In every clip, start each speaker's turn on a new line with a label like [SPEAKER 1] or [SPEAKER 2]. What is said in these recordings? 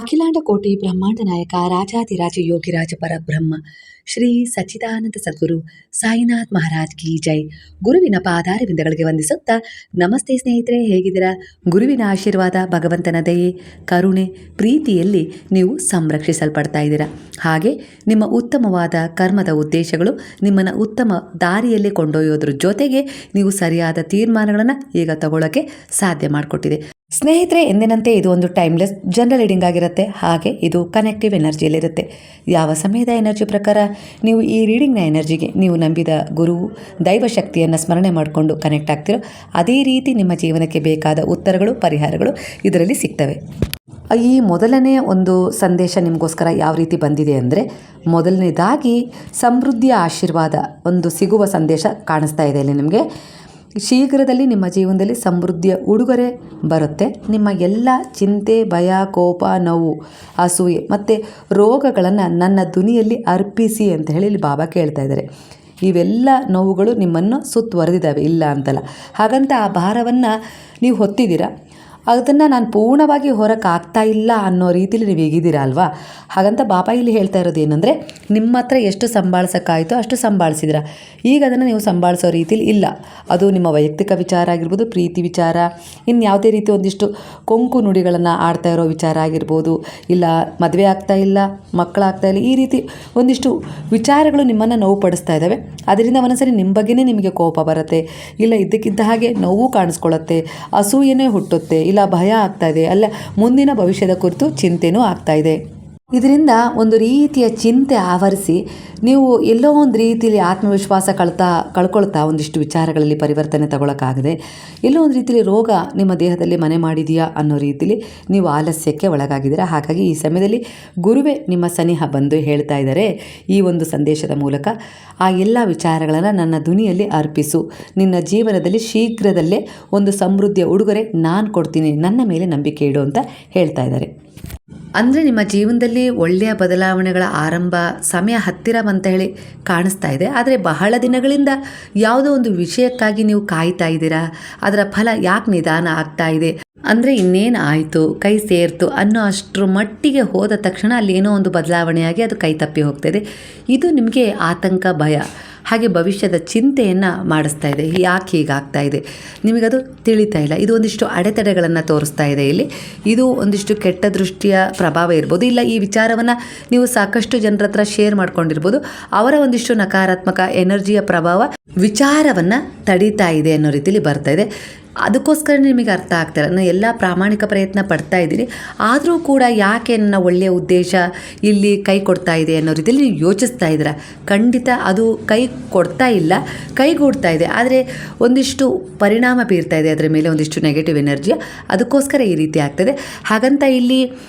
[SPEAKER 1] ಅಖಿಲಾಂಡ ಕೋಟಿ ಬ್ರಹ್ಮಾಂಡ ನಾಯಕ ರಾಜಾಧಿರಾಜ ಯೋಗಿರಾಜ ಪರಬ್ರಹ್ಮ ಶ್ರೀ ಸಚ್ಚಿದಾನಂದ ಸದ್ಗುರು ಸಾಯಿನಾಥ್ ಮಹಾರಾಜ್ ಕಿ ಜೈ. ಗುರುವಿನ ಪಾದಾರವಿಂದಗಳಿಗೆ ವಂದಿಸುತ್ತಾ, ನಮಸ್ತೆ ಸ್ನೇಹಿತರೆ, ಹೇಗಿದ್ದೀರಾ? ಗುರುವಿನ ಆಶೀರ್ವಾದ, ಭಗವಂತನ ದಯೆ, ಕರುಣೆ, ಪ್ರೀತಿಯಲ್ಲಿ ನೀವು ಸಂರಕ್ಷಿಸಲ್ಪಡ್ತಾ ಇದ್ದೀರಾ. ಹಾಗೆ ನಿಮ್ಮ ಉತ್ತಮವಾದ ಕರ್ಮದ ಉದ್ದೇಶಗಳು ನಿಮ್ಮನ್ನು ಉತ್ತಮ ದಾರಿಯಲ್ಲಿ ಕೊಂಡೊಯ್ಯೋದ್ರ ಜೊತೆಗೆ ನೀವು ಸರಿಯಾದ ತೀರ್ಮಾನಗಳನ್ನು ಈಗ ತಗೊಳ್ಳೋಕ್ಕೆ ಸಾಧ್ಯ ಮಾಡಿಕೊಟ್ಟಿದೆ. ಸ್ನೇಹಿತರೆ, ಎಂದಿನಂತೆ ಇದು ಒಂದು ಟೈಮ್ಲೆಸ್ ಜನರಲ್ ರೀಡಿಂಗ್ ಆಗಿರುತ್ತೆ. ಹಾಗೆ ಇದು ಕನೆಕ್ಟಿವ್ ಎನರ್ಜಿಯಲ್ಲಿರುತ್ತೆ. ಯಾವ ಸಮಯದ ಎನರ್ಜಿ ಪ್ರಕಾರ ನೀವು ಈ ರೀಡಿಂಗ್ನ ಎನರ್ಜಿಗೆ ನೀವು ನಂಬಿದ ಗುರು ದೈವ ಶಕ್ತಿಯನ್ನು ಸ್ಮರಣೆ ಮಾಡಿಕೊಂಡು ಕನೆಕ್ಟ್ ಆಗ್ತಿರೋ ಅದೇ ರೀತಿ ನಿಮ್ಮ ಜೀವನಕ್ಕೆ ಬೇಕಾದ ಉತ್ತರಗಳು, ಪರಿಹಾರಗಳು ಇದರಲ್ಲಿ ಸಿಗ್ತವೆ. ಈ ಮೊದಲನೇ ಒಂದು ಸಂದೇಶ ನಿಮಗೋಸ್ಕರ ಯಾವ ರೀತಿ ಬಂದಿದೆ ಅಂದರೆ, ಮೊದಲನೇದಾಗಿ ಸಮೃದ್ಧಿಯ ಆಶೀರ್ವಾದ ಒಂದು ಸಿಗುವ ಸಂದೇಶ ಕಾಣಿಸ್ತಾ ಇದೆ ಇಲ್ಲಿ ನಿಮಗೆ. ಶೀಘ್ರದಲ್ಲಿ ನಿಮ್ಮ ಜೀವನದಲ್ಲಿ ಸಮೃದ್ಧಿಯ ಉಡುಗೊರೆ ಬರುತ್ತೆ. ನಿಮ್ಮ ಎಲ್ಲ ಚಿಂತೆ, ಭಯ, ಕೋಪ, ನೋವು, ಅಸೂಯೆ ಮತ್ತು ರೋಗಗಳನ್ನು ನನ್ನ ಧ್ವನಿಯಲ್ಲಿ ಅರ್ಪಿಸಿ ಅಂತ ಹೇಳಿ ಇಲ್ಲಿ ಬಾಬಾ ಕೇಳ್ತಾ ಇದ್ದಾರೆ. ಇವೆಲ್ಲ ನೋವುಗಳು ನಿಮ್ಮನ್ನು ಸುತ್ತುವರೆದಿದ್ದಾವೆ, ಇಲ್ಲ ಅಂತಲ್ಲ. ಹಾಗಂತ ಆ ಭಾರವನ್ನು ನೀವು ಹೊತ್ತಿದ್ದೀರಾ, ಅದನ್ನು ನಾನು ಪೂರ್ಣವಾಗಿ ಹೊರಕ್ಕಾಗ್ತಾ ಇಲ್ಲ ಅನ್ನೋ ರೀತಿಯಲ್ಲಿ ನೀವು ಹೇಗಿದ್ದೀರಾ ಅಲ್ವಾ? ಹಾಗಂತ ಬಾಬಾ ಇಲ್ಲಿ ಹೇಳ್ತಾ ಇರೋದು ಏನಂದರೆ, ನಿಮ್ಮ ಹತ್ರ ಎಷ್ಟು ಸಂಭಾಳಿಸೋಕ್ಕಾಯಿತೋ ಅಷ್ಟು ಸಂಭಾಳಿಸಿದಿರ. ಈಗ ಅದನ್ನು ನೀವು ಸಂಭಾಳಿಸೋ ರೀತಿಲಿ ಇಲ್ಲ. ಅದು ನಿಮ್ಮ ವೈಯಕ್ತಿಕ ವಿಚಾರ ಆಗಿರ್ಬೋದು, ಪ್ರೀತಿ ವಿಚಾರ, ಇನ್ನು ಯಾವುದೇ ರೀತಿ ಒಂದಿಷ್ಟು ಕೊಂಕು ನುಡಿಗಳನ್ನು ಆಡ್ತಾ ಇರೋ ವಿಚಾರ ಆಗಿರ್ಬೋದು, ಇಲ್ಲ ಮದುವೆ ಆಗ್ತಾ ಇಲ್ಲ, ಮಕ್ಕಳಾಗ್ತಾ ಇಲ್ಲ, ಈ ರೀತಿ ಒಂದಿಷ್ಟು ವಿಚಾರಗಳು ನಿಮ್ಮನ್ನು ನೋವು ಪಡಿಸ್ತಾ ಇದ್ದಾವೆ. ಅದರಿಂದ ಒಂದೊಂದ್ಸರಿ ನಿಮ್ಮ ಬಗ್ಗೆನೇ ನಿಮಗೆ ಕೋಪ ಬರುತ್ತೆ, ಇಲ್ಲ ಇದ್ದಕ್ಕಿದ್ದ ಹಾಗೆ ನೋವು ಕಾಣಿಸ್ಕೊಳ್ಳುತ್ತೆ, ಅಸೂಯೆನೇ ಹುಟ್ಟುತ್ತೆ, ಇಲ್ಲ ಭಯ ಆಗ್ತಾ ಇದೆ, ಅಲ್ಲ ಮುಂದಿನ ಭವಿಷ್ಯದ ಕುರಿತು ಚಿಂತೆನೂ ಆಗ್ತಾ ಇದೆ. ಇದರಿಂದ ಒಂದು ರೀತಿಯ ಚಿಂತೆ ಆವರಿಸಿ ನೀವು ಎಲ್ಲೋ ಒಂದು ರೀತಿಯಲ್ಲಿ ಆತ್ಮವಿಶ್ವಾಸ ಕಳ್ಕೊಳ್ತಾ ಒಂದಿಷ್ಟು ವಿಚಾರಗಳಲ್ಲಿ ಪರಿವರ್ತನೆ ತಗೊಳ್ಳೋಕ್ಕಾಗದೆ ಎಲ್ಲೋ ಒಂದು ರೀತಿಯಲ್ಲಿ ರೋಗ ನಿಮ್ಮ ದೇಹದಲ್ಲಿ ಮನೆ ಮಾಡಿದೆಯಾ ಅನ್ನೋ ರೀತಿಯಲ್ಲಿ ನೀವು ಆಲಸ್ಯಕ್ಕೆ ಒಳಗಾಗಿದ್ದೀರಾ. ಹಾಗಾಗಿ ಈ ಸಮಯದಲ್ಲಿ ಗುರುವೇ ನಿಮ್ಮ ಸನಿಹ ಬಂದು ಹೇಳ್ತಾ ಇದ್ದಾರೆ ಈ ಒಂದು ಸಂದೇಶದ ಮೂಲಕ, ಆ ಎಲ್ಲ ವಿಚಾರಗಳನ್ನು ನನ್ನ ಧ್ವನಿಯಲ್ಲಿ ಅರ್ಪಿಸು. ನಿನ್ನ ಜೀವನದಲ್ಲಿ ಶೀಘ್ರದಲ್ಲೇ ಒಂದು ಸಮೃದ್ಧಿಯ ಉಡುಗೊರೆ ನಾನು ಕೊಡ್ತೀನಿ, ನನ್ನ ಮೇಲೆ ನಂಬಿಕೆ ಇಡು ಅಂತ ಹೇಳ್ತಾ ಇದ್ದಾರೆ. ಅಂದರೆ ನಿಮ್ಮ ಜೀವನದಲ್ಲಿ ಒಳ್ಳೆಯ ಬದಲಾವಣೆಗಳ ಆರಂಭ ಸಮಯ ಹತ್ತಿರ ಅಂತ ಹೇಳಿ ಕಾಣಿಸ್ತಾ ಇದೆ. ಆದರೆ ಬಹಳ ದಿನಗಳಿಂದ ಯಾವುದೋ ಒಂದು ವಿಷಯಕ್ಕಾಗಿ ನೀವು ಕಾಯ್ತಾ ಇದ್ದೀರಾ, ಅದರ ಫಲ ಯಾಕೆ ನಿಧಾನ ಆಗ್ತಾ ಇದೆ ಅಂದರೆ ಇನ್ನೇನು ಆಯಿತು, ಕೈ ಸೇರ್ತು ಅನ್ನೋ ಅಷ್ಟರ ಮಟ್ಟಿಗೆ ಹೋದ ತಕ್ಷಣ ಅಲ್ಲಿ ಏನೋ ಒಂದು ಬದಲಾವಣೆಯಾಗಿ ಅದು ಕೈ ತಪ್ಪಿ ಹೋಗ್ತಾಯಿದೆ. ಇದು ನಿಮಗೆ ಆತಂಕ, ಭಯ, ಹಾಗೆ ಭವಿಷ್ಯದ ಚಿಂತೆಯನ್ನು ಮಾಡಿಸ್ತಾ ಇದೆ. ಯಾಕೆ ಹೀಗಾಗ್ತಾ ಇದೆ ನಿಮಗದು ತಿಳಿತಾ ಇಲ್ಲ. ಇದು ಒಂದಿಷ್ಟು ಅಡೆತಡೆಗಳನ್ನು ತೋರಿಸ್ತಾ ಇದೆ ಇಲ್ಲಿ. ಇದು ಒಂದಿಷ್ಟು ಕೆಟ್ಟ ದೃಷ್ಟಿಯ ಪ್ರಭಾವ ಇರ್ಬೋದು, ಇಲ್ಲ ಈ ವಿಚಾರವನ್ನು ನೀವು ಸಾಕಷ್ಟು ಜನರ ಹತ್ರ ಶೇರ್ ಮಾಡ್ಕೊಂಡಿರ್ಬೋದು. ಅವರ ಒಂದಿಷ್ಟು ನಕಾರಾತ್ಮಕ ಎನರ್ಜಿಯ ಪ್ರಭಾವ ವಿಚಾರವನ್ನು ತಡೀತಾ ಇದೆ ಅನ್ನೋ ರೀತಿಯಲ್ಲಿ ಬರ್ತಾ ಇದೆ. ಅದಕ್ಕೋಸ್ಕರ ನಿಮಗೆ ಅರ್ಥ ಆಗ್ತಾಯಿಲ್ಲ. ನಾನು ಎಲ್ಲ ಪ್ರಾಮಾಣಿಕ ಪ್ರಯತ್ನ ಪಡ್ತಾ ಇದ್ದೀನಿ, ಆದರೂ ಕೂಡ ಯಾಕೆ ನನ್ನ ಒಳ್ಳೆಯ ಉದ್ದೇಶ ಇಲ್ಲಿ ಕೈ ಕೊಡ್ತಾ ಇದೆ ಅನ್ನೋ ರೀತಿಯಲ್ಲಿ ನೀವು ಯೋಚಿಸ್ತಾ ಇದ್ದೀರಾ. ಖಂಡಿತ ಅದು ಕೈ ಕೊಡ್ತಾ ಇಲ್ಲ, ಕೈಗೂಡ್ತಾ ಇದೆ, ಆದರೆ ಒಂದಿಷ್ಟು ಪರಿಣಾಮ ಬೀರ್ತಾ ಇದೆ ಅದರ ಮೇಲೆ, ಒಂದಿಷ್ಟು ನೆಗೆಟಿವ್ ಎನರ್ಜಿ. ಅದಕ್ಕೋಸ್ಕರ ಈ ರೀತಿ ಆಗ್ತದೆ. ಹಾಗಂತ ಇಲ್ಲಿ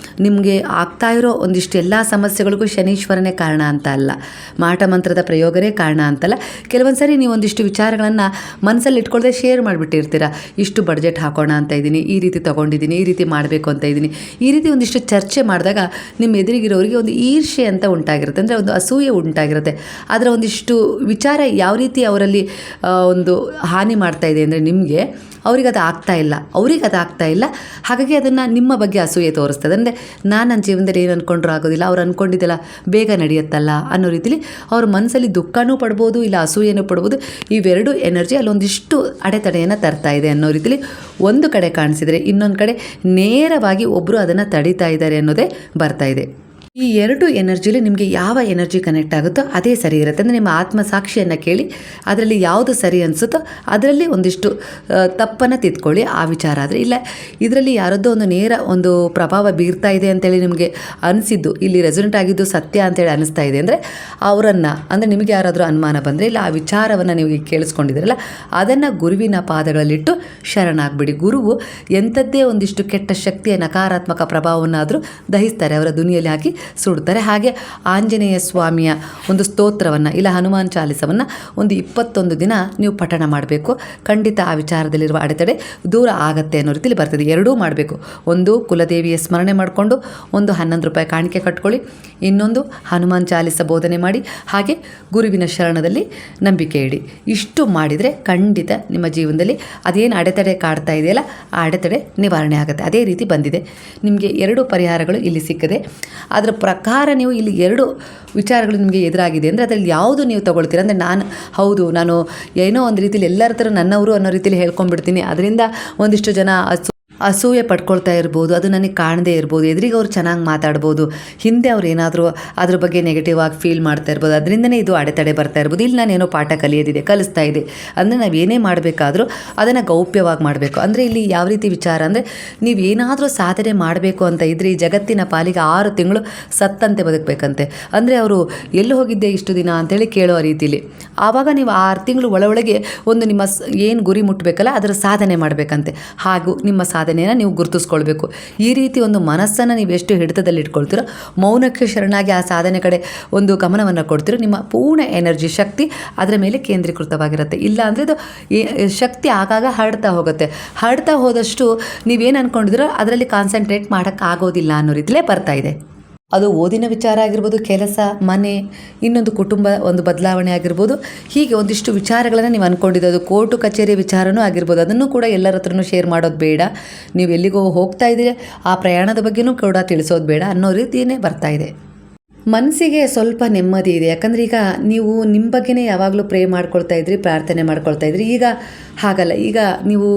[SPEAKER 1] ನಿಮಗೆ ಆಗ್ತಾ ಇರೋ ಒಂದಿಷ್ಟು ಎಲ್ಲ ಸಮಸ್ಯೆಗಳಿಗೂ ಶನೀಶ್ವರನೇ ಕಾರಣ ಅಂತ ಅಲ್ಲ, ಮಾಟ ಮಂತ್ರದ ಪ್ರಯೋಗನೇ ಕಾರಣ ಅಂತಲ್ಲ. ಕೆಲವೊಂದು ಸರಿ ನೀವು ಒಂದಿಷ್ಟು ವಿಚಾರಗಳನ್ನು ಮನಸ್ಸಲ್ಲಿ ಇಟ್ಕೊಳ್ಳದೆ ಶೇರ್ ಮಾಡಿಬಿಟ್ಟಿರ್ತೀರ. ಇಷ್ಟು ಬಡ್ಜೆಟ್ ಹಾಕೋಣ ಅಂತ ಇದ್ದೀನಿ, ಈ ರೀತಿ ತೊಗೊಂಡಿದ್ದೀನಿ, ಈ ರೀತಿ ಮಾಡಬೇಕು ಅಂತ ಇದ್ದೀನಿ. ಈ ರೀತಿ ಒಂದಿಷ್ಟು ಚರ್ಚೆ ಮಾಡಿದಾಗ ನಿಮ್ಮ ಎದುರಿಗಿರೋರಿಗೆ ಒಂದು ಈರ್ಷೆ ಅಂತ ಉಂಟಾಗಿರುತ್ತೆ, ಅಂದರೆ ಒಂದು ಅಸೂಯೆ ಉಂಟಾಗಿರುತ್ತೆ. ಅದರ ಒಂದಿಷ್ಟು ವಿಚಾರ ಯಾವ ರೀತಿ ಅವರಲ್ಲಿ ಒಂದು ಹಾನಿ ಮಾಡ್ತಾ ಇದೆ ಅಂದರೆ ನಿಮಗೆ, ಅವ್ರಿಗೆ ಅದು ಆಗ್ತಾ ಇಲ್ಲ. ಹಾಗಾಗಿ ಅದನ್ನು ನಿಮ್ಮ ಬಗ್ಗೆ ಅಸೂಯೆ ತೋರಿಸ್ತದೆ. ಅಂದರೆ ನಾನು ನನ್ನ ಜೀವನದಲ್ಲಿ ಏನು ಅಂದ್ಕೊಂಡ್ರೂ ಆಗೋದಿಲ್ಲ, ಅವ್ರು ಅಂದ್ಕೊಂಡಿದ್ದೆಲ್ಲ ಬೇಗ ನಡೆಯುತ್ತಲ್ಲ ಅನ್ನೋ ರೀತಿಲಿ ಅವ್ರ ಮನಸ್ಸಲ್ಲಿ ದುಃಖನೂ ಪಡ್ಬೋದು, ಇಲ್ಲ ಅಸೂಯೆನೂ ಪಡ್ಬೋದು. ಇವೆರಡು ಎನರ್ಜಿ ಅಲ್ಲೊಂದಿಷ್ಟು ಅಡೆತಡೆಯನ್ನು ತರ್ತಾ ಇದೆ ಅನ್ನೋ ರೀತಿಲಿ ಒಂದು ಕಡೆ ಕಾಣಿಸಿದರೆ, ಇನ್ನೊಂದು ಕಡೆ ನೇರವಾಗಿ ಒಬ್ಬರು ಅದನ್ನು ತಡೀತಾ ಇದ್ದಾರೆ ಅನ್ನೋದೇ ಬರ್ತಾ ಇದೆ. ಈ ಎರಡು ಎನರ್ಜಿಲಿ ನಿಮಗೆ ಯಾವ ಎನರ್ಜಿ ಕನೆಕ್ಟ್ ಆಗುತ್ತೋ ಅದೇ ಸರಿ ಇರುತ್ತೆ. ಅಂದರೆ ನಿಮ್ಮ ಆತ್ಮಸಾಕ್ಷಿಯನ್ನು ಕೇಳಿ ಅದರಲ್ಲಿ ಯಾವುದು ಸರಿ ಅನಿಸುತ್ತೋ ಅದರಲ್ಲಿ ಒಂದಿಷ್ಟು ತಪ್ಪನ್ನು ತಿದ್ಕೊಳ್ಳಿ. ಆ ವಿಚಾರ ಆದರೆ, ಇಲ್ಲ ಇದರಲ್ಲಿ ಯಾರದ್ದೋ ಒಂದು ನೇರ ಒಂದು ಪ್ರಭಾವ ಬೀರ್ತಾ ಇದೆ ಅಂತೇಳಿ ನಿಮಗೆ ಅನಿಸಿದ್ದು, ಇಲ್ಲಿ ರೆಸೊನೆಂಟ್ ಆಗಿದ್ದು ಸತ್ಯ ಅಂತೇಳಿ ಅನಿಸ್ತಾ ಇದೆ ಅಂದರೆ ಅವರನ್ನು, ಅಂದರೆ ನಿಮಗೆ ಯಾರಾದರೂ ಅನುಮಾನ ಬಂದರೆ, ಇಲ್ಲ ಆ ವಿಚಾರವನ್ನು ನೀವು ಕೇಳಿಸ್ಕೊಂಡಿದ್ದೀರಲ್ಲ ಅದನ್ನು ಗುರುವಿನ ಪಾದಗಳಲ್ಲಿಟ್ಟು ಶರಣಾಗ್ಬಿಡಿ. ಗುರುವು ಎಂಥದ್ದೇ ಒಂದಿಷ್ಟು ಕೆಟ್ಟ ಶಕ್ತಿಯ ನಕಾರಾತ್ಮಕ ಪ್ರಭಾವವನ್ನಾದರೂ ದಹಿಸ್ತಾರೆ, ಅವರ ಧ್ವನಿಯಲ್ಲಿ ಹಾಕಿ ಸುಡ್ತಾರೆ. ಹಾಗೆ ಆಂಜನೇಯ ಸ್ವಾಮಿಯ ಒಂದು ಸ್ತೋತ್ರವನ್ನು ಇಲ್ಲ ಹನುಮಾನ್ ಚಾಲಿಸವನ್ನು ಒಂದು 21 ದಿನ ನೀವು ಪಠಣ ಮಾಡಬೇಕು. ಖಂಡಿತ ಆ ವಿಚಾರದಲ್ಲಿರುವ ಅಡೆತಡೆ ದೂರ ಆಗತ್ತೆ ಅನ್ನೋ ರೀತಿಯಲ್ಲಿ ಬರ್ತದೆ. ಎರಡೂ ಮಾಡಬೇಕು. ಒಂದು ಕುಲದೇವಿಯ ಸ್ಮರಣೆ ಮಾಡಿಕೊಂಡು ಒಂದು 11 ರೂಪಾಯಿ ಕಾಣಿಕೆ ಕಟ್ಕೊಳ್ಳಿ, ಇನ್ನೊಂದು ಹನುಮಾನ್ ಚಾಲಿಸ ಬೋಧನೆ ಮಾಡಿ, ಹಾಗೆ ಗುರುವಿನ ಶರಣದಲ್ಲಿ ನಂಬಿಕೆ ಇಡಿ. ಇಷ್ಟು ಮಾಡಿದರೆ ಖಂಡಿತ ನಿಮ್ಮ ಜೀವನದಲ್ಲಿ ಅದೇನು ಅಡೆತಡೆ ಕಾಡ್ತಾ ಇದೆಯಲ್ಲ ಆ ಅಡೆತಡೆ ನಿವಾರಣೆ ಆಗುತ್ತೆ. ಅದೇ ರೀತಿ ಬಂದಿದೆ. ನಿಮಗೆ 2 ಪರಿಹಾರಗಳು ಇಲ್ಲಿ ಸಿಕ್ಕದೆ. ಅದರ ಪ್ರಕಾರ ನೀವು ಇಲ್ಲಿ 2 ವಿಚಾರಗಳು ನಿಮಗೆ ಎದುರಾಗಿದೆ ಅಂದರೆ ಅದರಲ್ಲಿ ಯಾವುದು ನೀವು ತಗೊಳ್ತೀರ ಅಂದರೆ ಹೌದು ನಾನು ಏನೋ ಒಂದು ರೀತಿಯಲ್ಲಿ ಎಲ್ಲರ ಥರ ನನ್ನವರು ಅನ್ನೋ ರೀತಿಯಲ್ಲಿ ಹೇಳ್ಕೊಂಡ್ಬಿಡ್ತೀನಿ, ಅದರಿಂದ ಒಂದಿಷ್ಟು ಜನ ಅಸೂಯೆ ಪಡ್ಕೊಳ್ತಾ ಇರ್ಬೋದು, ಅದು ನನಗೆ ಕಾಣದೇ ಇರ್ಬೋದು, ಎದುರಿಗೆ ಅವ್ರು ಚೆನ್ನಾಗಿ ಮಾತಾಡ್ಬೋದು, ಹಿಂದೆ ಅವ್ರು ಏನಾದರೂ ಅದ್ರ ಬಗ್ಗೆ ನೆಗೆಟಿವ್ ಆಗಿ ಫೀಲ್ ಮಾಡ್ತಾ ಇರ್ಬೋದು, ಅದರಿಂದನೇ ಇದು ಅಡೆತಡೆ ಬರ್ತಾ ಇರ್ಬೋದು. ಇಲ್ಲಿ ನಾನೇನೋ ಪಾಠ ಕಲಿಸ್ತಾ ಇದೆ ಅಂದರೆ ನಾವು ಏನೇ ಮಾಡಬೇಕಾದ್ರೂ ಅದನ್ನು ಗೌಪ್ಯವಾಗಿ ಮಾಡಬೇಕು. ಅಂದರೆ ಇಲ್ಲಿ ಯಾವ ರೀತಿ ವಿಚಾರ ಅಂದರೆ ನೀವು ಏನಾದರೂ ಸಾಧನೆ ಮಾಡಬೇಕು ಅಂತ ಇದ್ದರೆ ಈ ಜಗತ್ತಿನ ಪಾಲಿಗೆ 6 ತಿಂಗಳು ಸತ್ತಂತೆ ಬದುಕಬೇಕಂತೆ. ಅಂದರೆ ಅವರು ಎಲ್ಲಿ ಹೋಗಿದ್ದೆ ಇಷ್ಟು ದಿನ ಅಂತೇಳಿ ಕೇಳೋ ರೀತಿಲಿ ಆವಾಗ ನೀವು 6 ತಿಂಗಳು ಒಳಗೆ ಒಂದು ನಿಮ್ಮ ಏನು ಗುರಿ ಮುಟ್ಟಬೇಕಲ್ಲ ಅದರ ಸಾಧನೆ ಮಾಡಬೇಕಂತೆ. ಹಾಗೂ ನಿಮ್ಮ ಸಾಧನೆಯನ್ನು ನೀವು ಗುರುತಿಸ್ಕೊಳ್ಬೇಕು. ಈ ರೀತಿ ಒಂದು ಮನಸ್ಸನ್ನು ನೀವು ಎಷ್ಟು ಹಿಡಿತದಲ್ಲಿ ಇಟ್ಕೊಳ್ತೀರೋ, ಮೌನಕ್ಕೆ ಶರಣಾಗಿ ಆ ಸಾಧನೆ ಕಡೆ ಒಂದು ಗಮನವನ್ನು ಕೊಡ್ತೀರೋ, ನಿಮ್ಮ ಪೂರ್ಣ ಎನರ್ಜಿ ಶಕ್ತಿ ಅದರ ಮೇಲೆ ಕೇಂದ್ರೀಕೃತವಾಗಿರುತ್ತೆ. ಇಲ್ಲ ಅಂದರೆ ಇದು ಶಕ್ತಿ ಆಗಾಗ ಹರಡ್ತಾ ಹೋದಷ್ಟು ನೀವೇನು ಅಂದ್ಕೊಂಡಿದ್ದೀರೋ ಅದರಲ್ಲಿ ಕಾನ್ಸಂಟ್ರೇಟ್ ಮಾಡೋಕ್ಕಾಗೋದಿಲ್ಲ ಅನ್ನೋ ರೀತಿಲೇ ಬರ್ತಾ ಇದೆ. ಅದು ಓದಿನ ವಿಚಾರ ಆಗಿರ್ಬೋದು, ಕೆಲಸ, ಮನೆ, ಇನ್ನೊಂದು ಕುಟುಂಬ ಒಂದು ಬದಲಾವಣೆ ಆಗಿರ್ಬೋದು, ಹೀಗೆ ಒಂದಿಷ್ಟು ವಿಚಾರಗಳನ್ನು ನೀವು ಅಂದ್ಕೊಂಡಿದ್ದು ಅದು ಕೋರ್ಟು ಕಚೇರಿ ವಿಚಾರನೂ ಆಗಿರ್ಬೋದು. ಅದನ್ನು ಕೂಡ ಎಲ್ಲರ ಹತ್ರನೂ ಶೇರ್ ಮಾಡೋದು ಬೇಡ. ನೀವು ಎಲ್ಲಿಗೋ ಹೋಗ್ತಾ ಇದ್ದೀರಿ ಆ ಪ್ರಯಾಣದ ಬಗ್ಗೆನೂ ಕೂಡ ತಿಳಿಸೋದು ಬೇಡ ಅನ್ನೋ ರೀತಿಯೇ ಬರ್ತಾ ಇದೆ. ಮನಸ್ಸಿಗೆ ಸ್ವಲ್ಪ ನೆಮ್ಮದಿ ಇದೆ. ಯಾಕಂದರೆ ಈಗ ನೀವು ನಿಮ್ಮ ಬಗ್ಗೆನೇ ಯಾವಾಗಲೂ ಪ್ರೇ ಮಾಡ್ಕೊಳ್ತಾ ಇದ್ರಿ, ಪ್ರಾರ್ಥನೆ ಮಾಡ್ಕೊಳ್ತಾ ಇದ್ರಿ. ಈಗ ಹಾಗಲ್ಲ. ಈಗ ನೀವು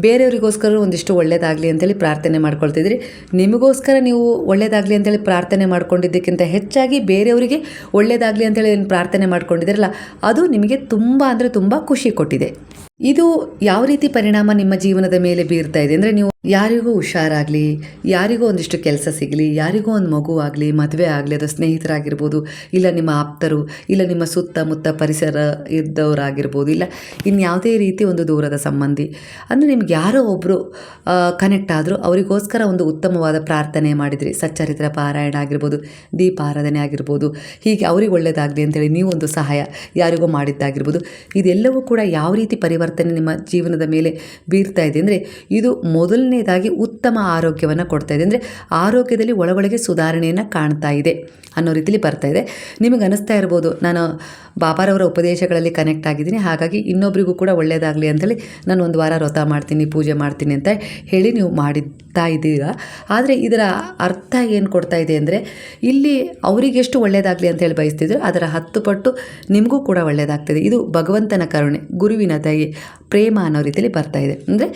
[SPEAKER 1] ಬೇರೆಯವರಿಗೋಸ್ಕರ ಒಂದಿಷ್ಟು ಒಳ್ಳೆಯದಾಗಲಿ ಅಂತೇಳಿ ಪ್ರಾರ್ಥನೆ ಮಾಡ್ಕೊಳ್ತಿದ್ರಿ. ನಿಮಗೋಸ್ಕರ ನೀವು ಒಳ್ಳೆಯದಾಗಲಿ ಅಂತೇಳಿ ಪ್ರಾರ್ಥನೆ ಮಾಡ್ಕೊಂಡಿದ್ದಕ್ಕಿಂತ ಹೆಚ್ಚಾಗಿ ಬೇರೆಯವರಿಗೆ ಒಳ್ಳೆಯದಾಗಲಿ ಅಂತೇಳಿ ಏನು ಪ್ರಾರ್ಥನೆ ಮಾಡ್ಕೊಂಡಿದ್ದೀರಲ್ಲ ಅದು ನಿಮಗೆ ತುಂಬ ಅಂದರೆ ತುಂಬ ಖುಷಿ ಕೊಟ್ಟಿದೆ. ಇದು ಯಾವ ರೀತಿ ಪರಿಣಾಮ ನಿಮ್ಮ ಜೀವನದ ಮೇಲೆ ಬೀರ್ತಾ ಇದೆ ಅಂದರೆ ನೀವು ಯಾರಿಗೂ ಹುಷಾರಾಗಲಿ, ಯಾರಿಗೂ ಒಂದಿಷ್ಟು ಕೆಲಸ ಸಿಗಲಿ, ಯಾರಿಗೂ ಒಂದು ಮಗು ಆಗಲಿ, ಮದುವೆ ಆಗಲಿ, ಅದು ಸ್ನೇಹಿತರಾಗಿರ್ಬೋದು, ಇಲ್ಲ ನಿಮ್ಮ ಆಪ್ತರು, ಇಲ್ಲ ನಿಮ್ಮ ಸುತ್ತಮುತ್ತ ಪರಿಸರ ಇದ್ದವರಾಗಿರ್ಬೋದು, ಇಲ್ಲ ಇನ್ಯಾವುದೇ ರೀತಿ ಒಂದು ದೂರದ ಸಂಬಂಧಿ ಅಂದರೆ ನಿಮ್ಗೆ ಯಾರೋ ಒಬ್ಬರು ಕನೆಕ್ಟ್ ಆದರೂ ಅವರಿಗೋಸ್ಕರ ಒಂದು ಉತ್ತಮವಾದ ಪ್ರಾರ್ಥನೆ ಮಾಡಿದ್ರಿ. ಸಚ್ಚರಿತ್ರ ಪಾರಾಯಣ ಆಗಿರ್ಬೋದು, ದೀಪಾರಾಧನೆ ಆಗಿರ್ಬೋದು, ಹೀಗೆ ಅವ್ರಿಗೆ ಒಳ್ಳೆಯದಾಗಲಿ ಅಂತೇಳಿ ನೀವು ಒಂದು ಸಹಾಯ ಯಾರಿಗೂ ಮಾಡಿದ್ದಾಗಿರ್ಬೋದು. ಇದೆಲ್ಲವೂ ಕೂಡ ಯಾವ ರೀತಿ ಪರಿವರ್ತನೆ ನಿಮ್ಮ ಜೀವನದ ಮೇಲೆ ಬೀರ್ತಾ ಇದೆ ಅಂದರೆ ಇದು ಮೊದಲನೇದಾಗಿ ಉತ್ತಮ ಆರೋಗ್ಯವನ್ನು ಕೊಡ್ತಾ ಇದೆ. ಅಂದರೆ ಆರೋಗ್ಯದಲ್ಲಿ ಒಳಗೊಳಗೆ ಸುಧಾರಣೆಯನ್ನು ಕಾಣ್ತಾ ಇದೆ ಅನ್ನೋ ರೀತಿಲಿ ಬರ್ತಾ ಇದೆ. ನಿಮಗೆ ಅನ್ನಿಸ್ತಾ ಇರ್ಬೋದು ನಾನು ಬಾಬಾರವರ ಉಪದೇಶಗಳಲ್ಲಿ ಕನೆಕ್ಟ್ ಆಗಿದ್ದೀನಿ, ಹಾಗಾಗಿ ಇನ್ನೊಬ್ಬರಿಗೂ ಕೂಡ ಒಳ್ಳೆಯದಾಗಲಿ ಅಂತೇಳಿ ನಾನು ಒಂದು ವಾರ ವ್ರತ ಮಾಡ್ತೀನಿ, ಪೂಜೆ ಮಾಡ್ತೀನಿ ಅಂತ ಹೇಳಿ ನೀವು ಮಾಡ್ತಾ ಇದ್ದೀರಾ. ಆದರೆ ಇದರ ಅರ್ಥ ಏನು ಕೊಡ್ತಾ ಇದೆ ಅಂದರೆ ಇಲ್ಲಿ ಅವರಿಗೆಷ್ಟು ಒಳ್ಳೆಯದಾಗಲಿ ಅಂತೇಳಿ ಬಯಸ್ತಿದ್ರು ಅದರ 10 ಪಟ್ಟು ನಿಮಗೂ ಕೂಡ ಒಳ್ಳೆಯದಾಗ್ತದೆ. ಇದು ಭಗವಂತನ ಕರುಣೆ, ಗುರುವಿನ ದಯೆ, ಪ್ರೇಮ ಅನ್ನೋ ರೀತಿಯಲ್ಲಿ ಬರ್ತಾ ಇದೆ. ಅಂದರೆ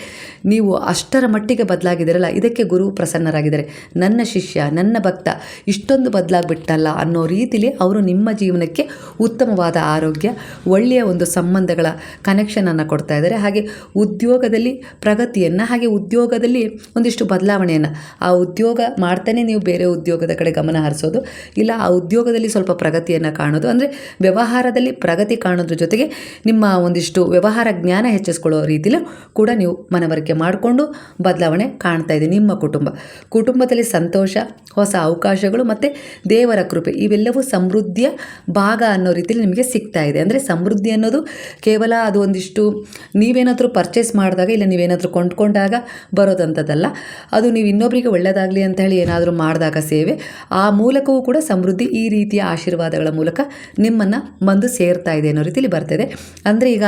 [SPEAKER 1] ನೀವು ಅಷ್ಟರ ಮಟ್ಟಿಗೆ ಬದಲಾಗಿದ್ದೀರಲ್ಲ, ಇದಕ್ಕೆ ಗುರು ಪ್ರಸನ್ನರಾಗಿದ್ದಾರೆ. ನನ್ನ ಶಿಷ್ಯ, ನನ್ನ ಭಕ್ತ ಇಷ್ಟೊಂದು ಬದಲಾಗ್ಬಿಟ್ಟಲ್ಲ ಅನ್ನೋ ರೀತಿಲಿ ಅವರು ನಿಮ್ಮ ಜೀವನಕ್ಕೆ ಉತ್ತಮವಾದ ಆರೋಗ್ಯ, ಒಳ್ಳೆಯ ಒಂದು ಸಂಬಂಧಗಳ ಕನೆಕ್ಷನನ್ನು ಕೊಡ್ತಾ ಇದ್ದಾರೆ. ಹಾಗೆ ಉದ್ಯೋಗದಲ್ಲಿ ಪ್ರಗತಿಯನ್ನು, ಹಾಗೆ ಉದ್ಯೋಗದಲ್ಲಿ ಒಂದಿಷ್ಟು ಬದಲಾವಣೆಯನ್ನು, ಆ ಉದ್ಯೋಗ ಮಾಡ್ತಾನೆ ನೀವು ಬೇರೆ ಉದ್ಯೋಗದ ಕಡೆ ಗಮನ ಹರಿಸೋದು, ಇಲ್ಲ ಆ ಉದ್ಯೋಗದಲ್ಲಿ ಸ್ವಲ್ಪ ಪ್ರಗತಿಯನ್ನು ಕಾಣೋದು, ಅಂದರೆ ವ್ಯವಹಾರದಲ್ಲಿ ಪ್ರಗತಿ ಕಾಣೋದ್ರ ಜೊತೆಗೆ ನಿಮ್ಮ ಒಂದಿಷ್ಟು ವ್ಯವಹಾರ ಜ್ಞಾನ ಹೆಚ್ಚಿಸ್ಕೊಳ್ಳೋ ರೀತಿಲೂ ಕೂಡ ನೀವು ಮನವರಿಕೆ ಮಾಡಿಕೊಂಡು ಬದಲಾವಣೆ ಕಾಣ್ತಾ ಇದೆ. ನಿಮ್ಮ ಕುಟುಂಬದಲ್ಲಿ ಸಂತೋಷ, ಹೊಸ ಅವಕಾಶಗಳು ಮತ್ತು ದೇವರ ಕೃಪೆ ಇವೆಲ್ಲವೂ ಸಮೃದ್ಧಿಯ ಭಾಗ ಅನ್ನೋ ರೀತಿಯಲ್ಲಿ ನಿಮಗೆ ಸಿಗ್ತಾ ಇದೆ. ಅಂದರೆ ಸಮೃದ್ಧಿ ಅನ್ನೋದು ಕೇವಲ ಅದು ಒಂದಿಷ್ಟು ನೀವೇನಾದರೂ ಪರ್ಚೇಸ್ ಮಾಡಿದಾಗ ಇಲ್ಲ ನೀವೇನಾದರೂ ಕೊಂಡ್ಕೊಂಡಾಗ ಬರೋದಂಥದ್ದಲ್ಲ. ಅದು ನೀವು ಇನ್ನೊಬ್ಬರಿಗೆ ಒಳ್ಳೆಯದಾಗಲಿ ಅಂತ ಹೇಳಿ ಏನಾದರೂ ಮಾಡಿದಾಗ ಸೇವೆ, ಆ ಮೂಲಕವೂ ಕೂಡ ಸಮೃದ್ಧಿ ಈ ರೀತಿಯ ಆಶೀರ್ವಾದಗಳ ಮೂಲಕ ನಿಮ್ಮನ್ನು ಬಂದು ಸೇರ್ತಾ ಇದೆ ಅನ್ನೋ ರೀತಿಯಲ್ಲಿ ಬರ್ತಿದೆ. ಅಂದರೆ ಈಗ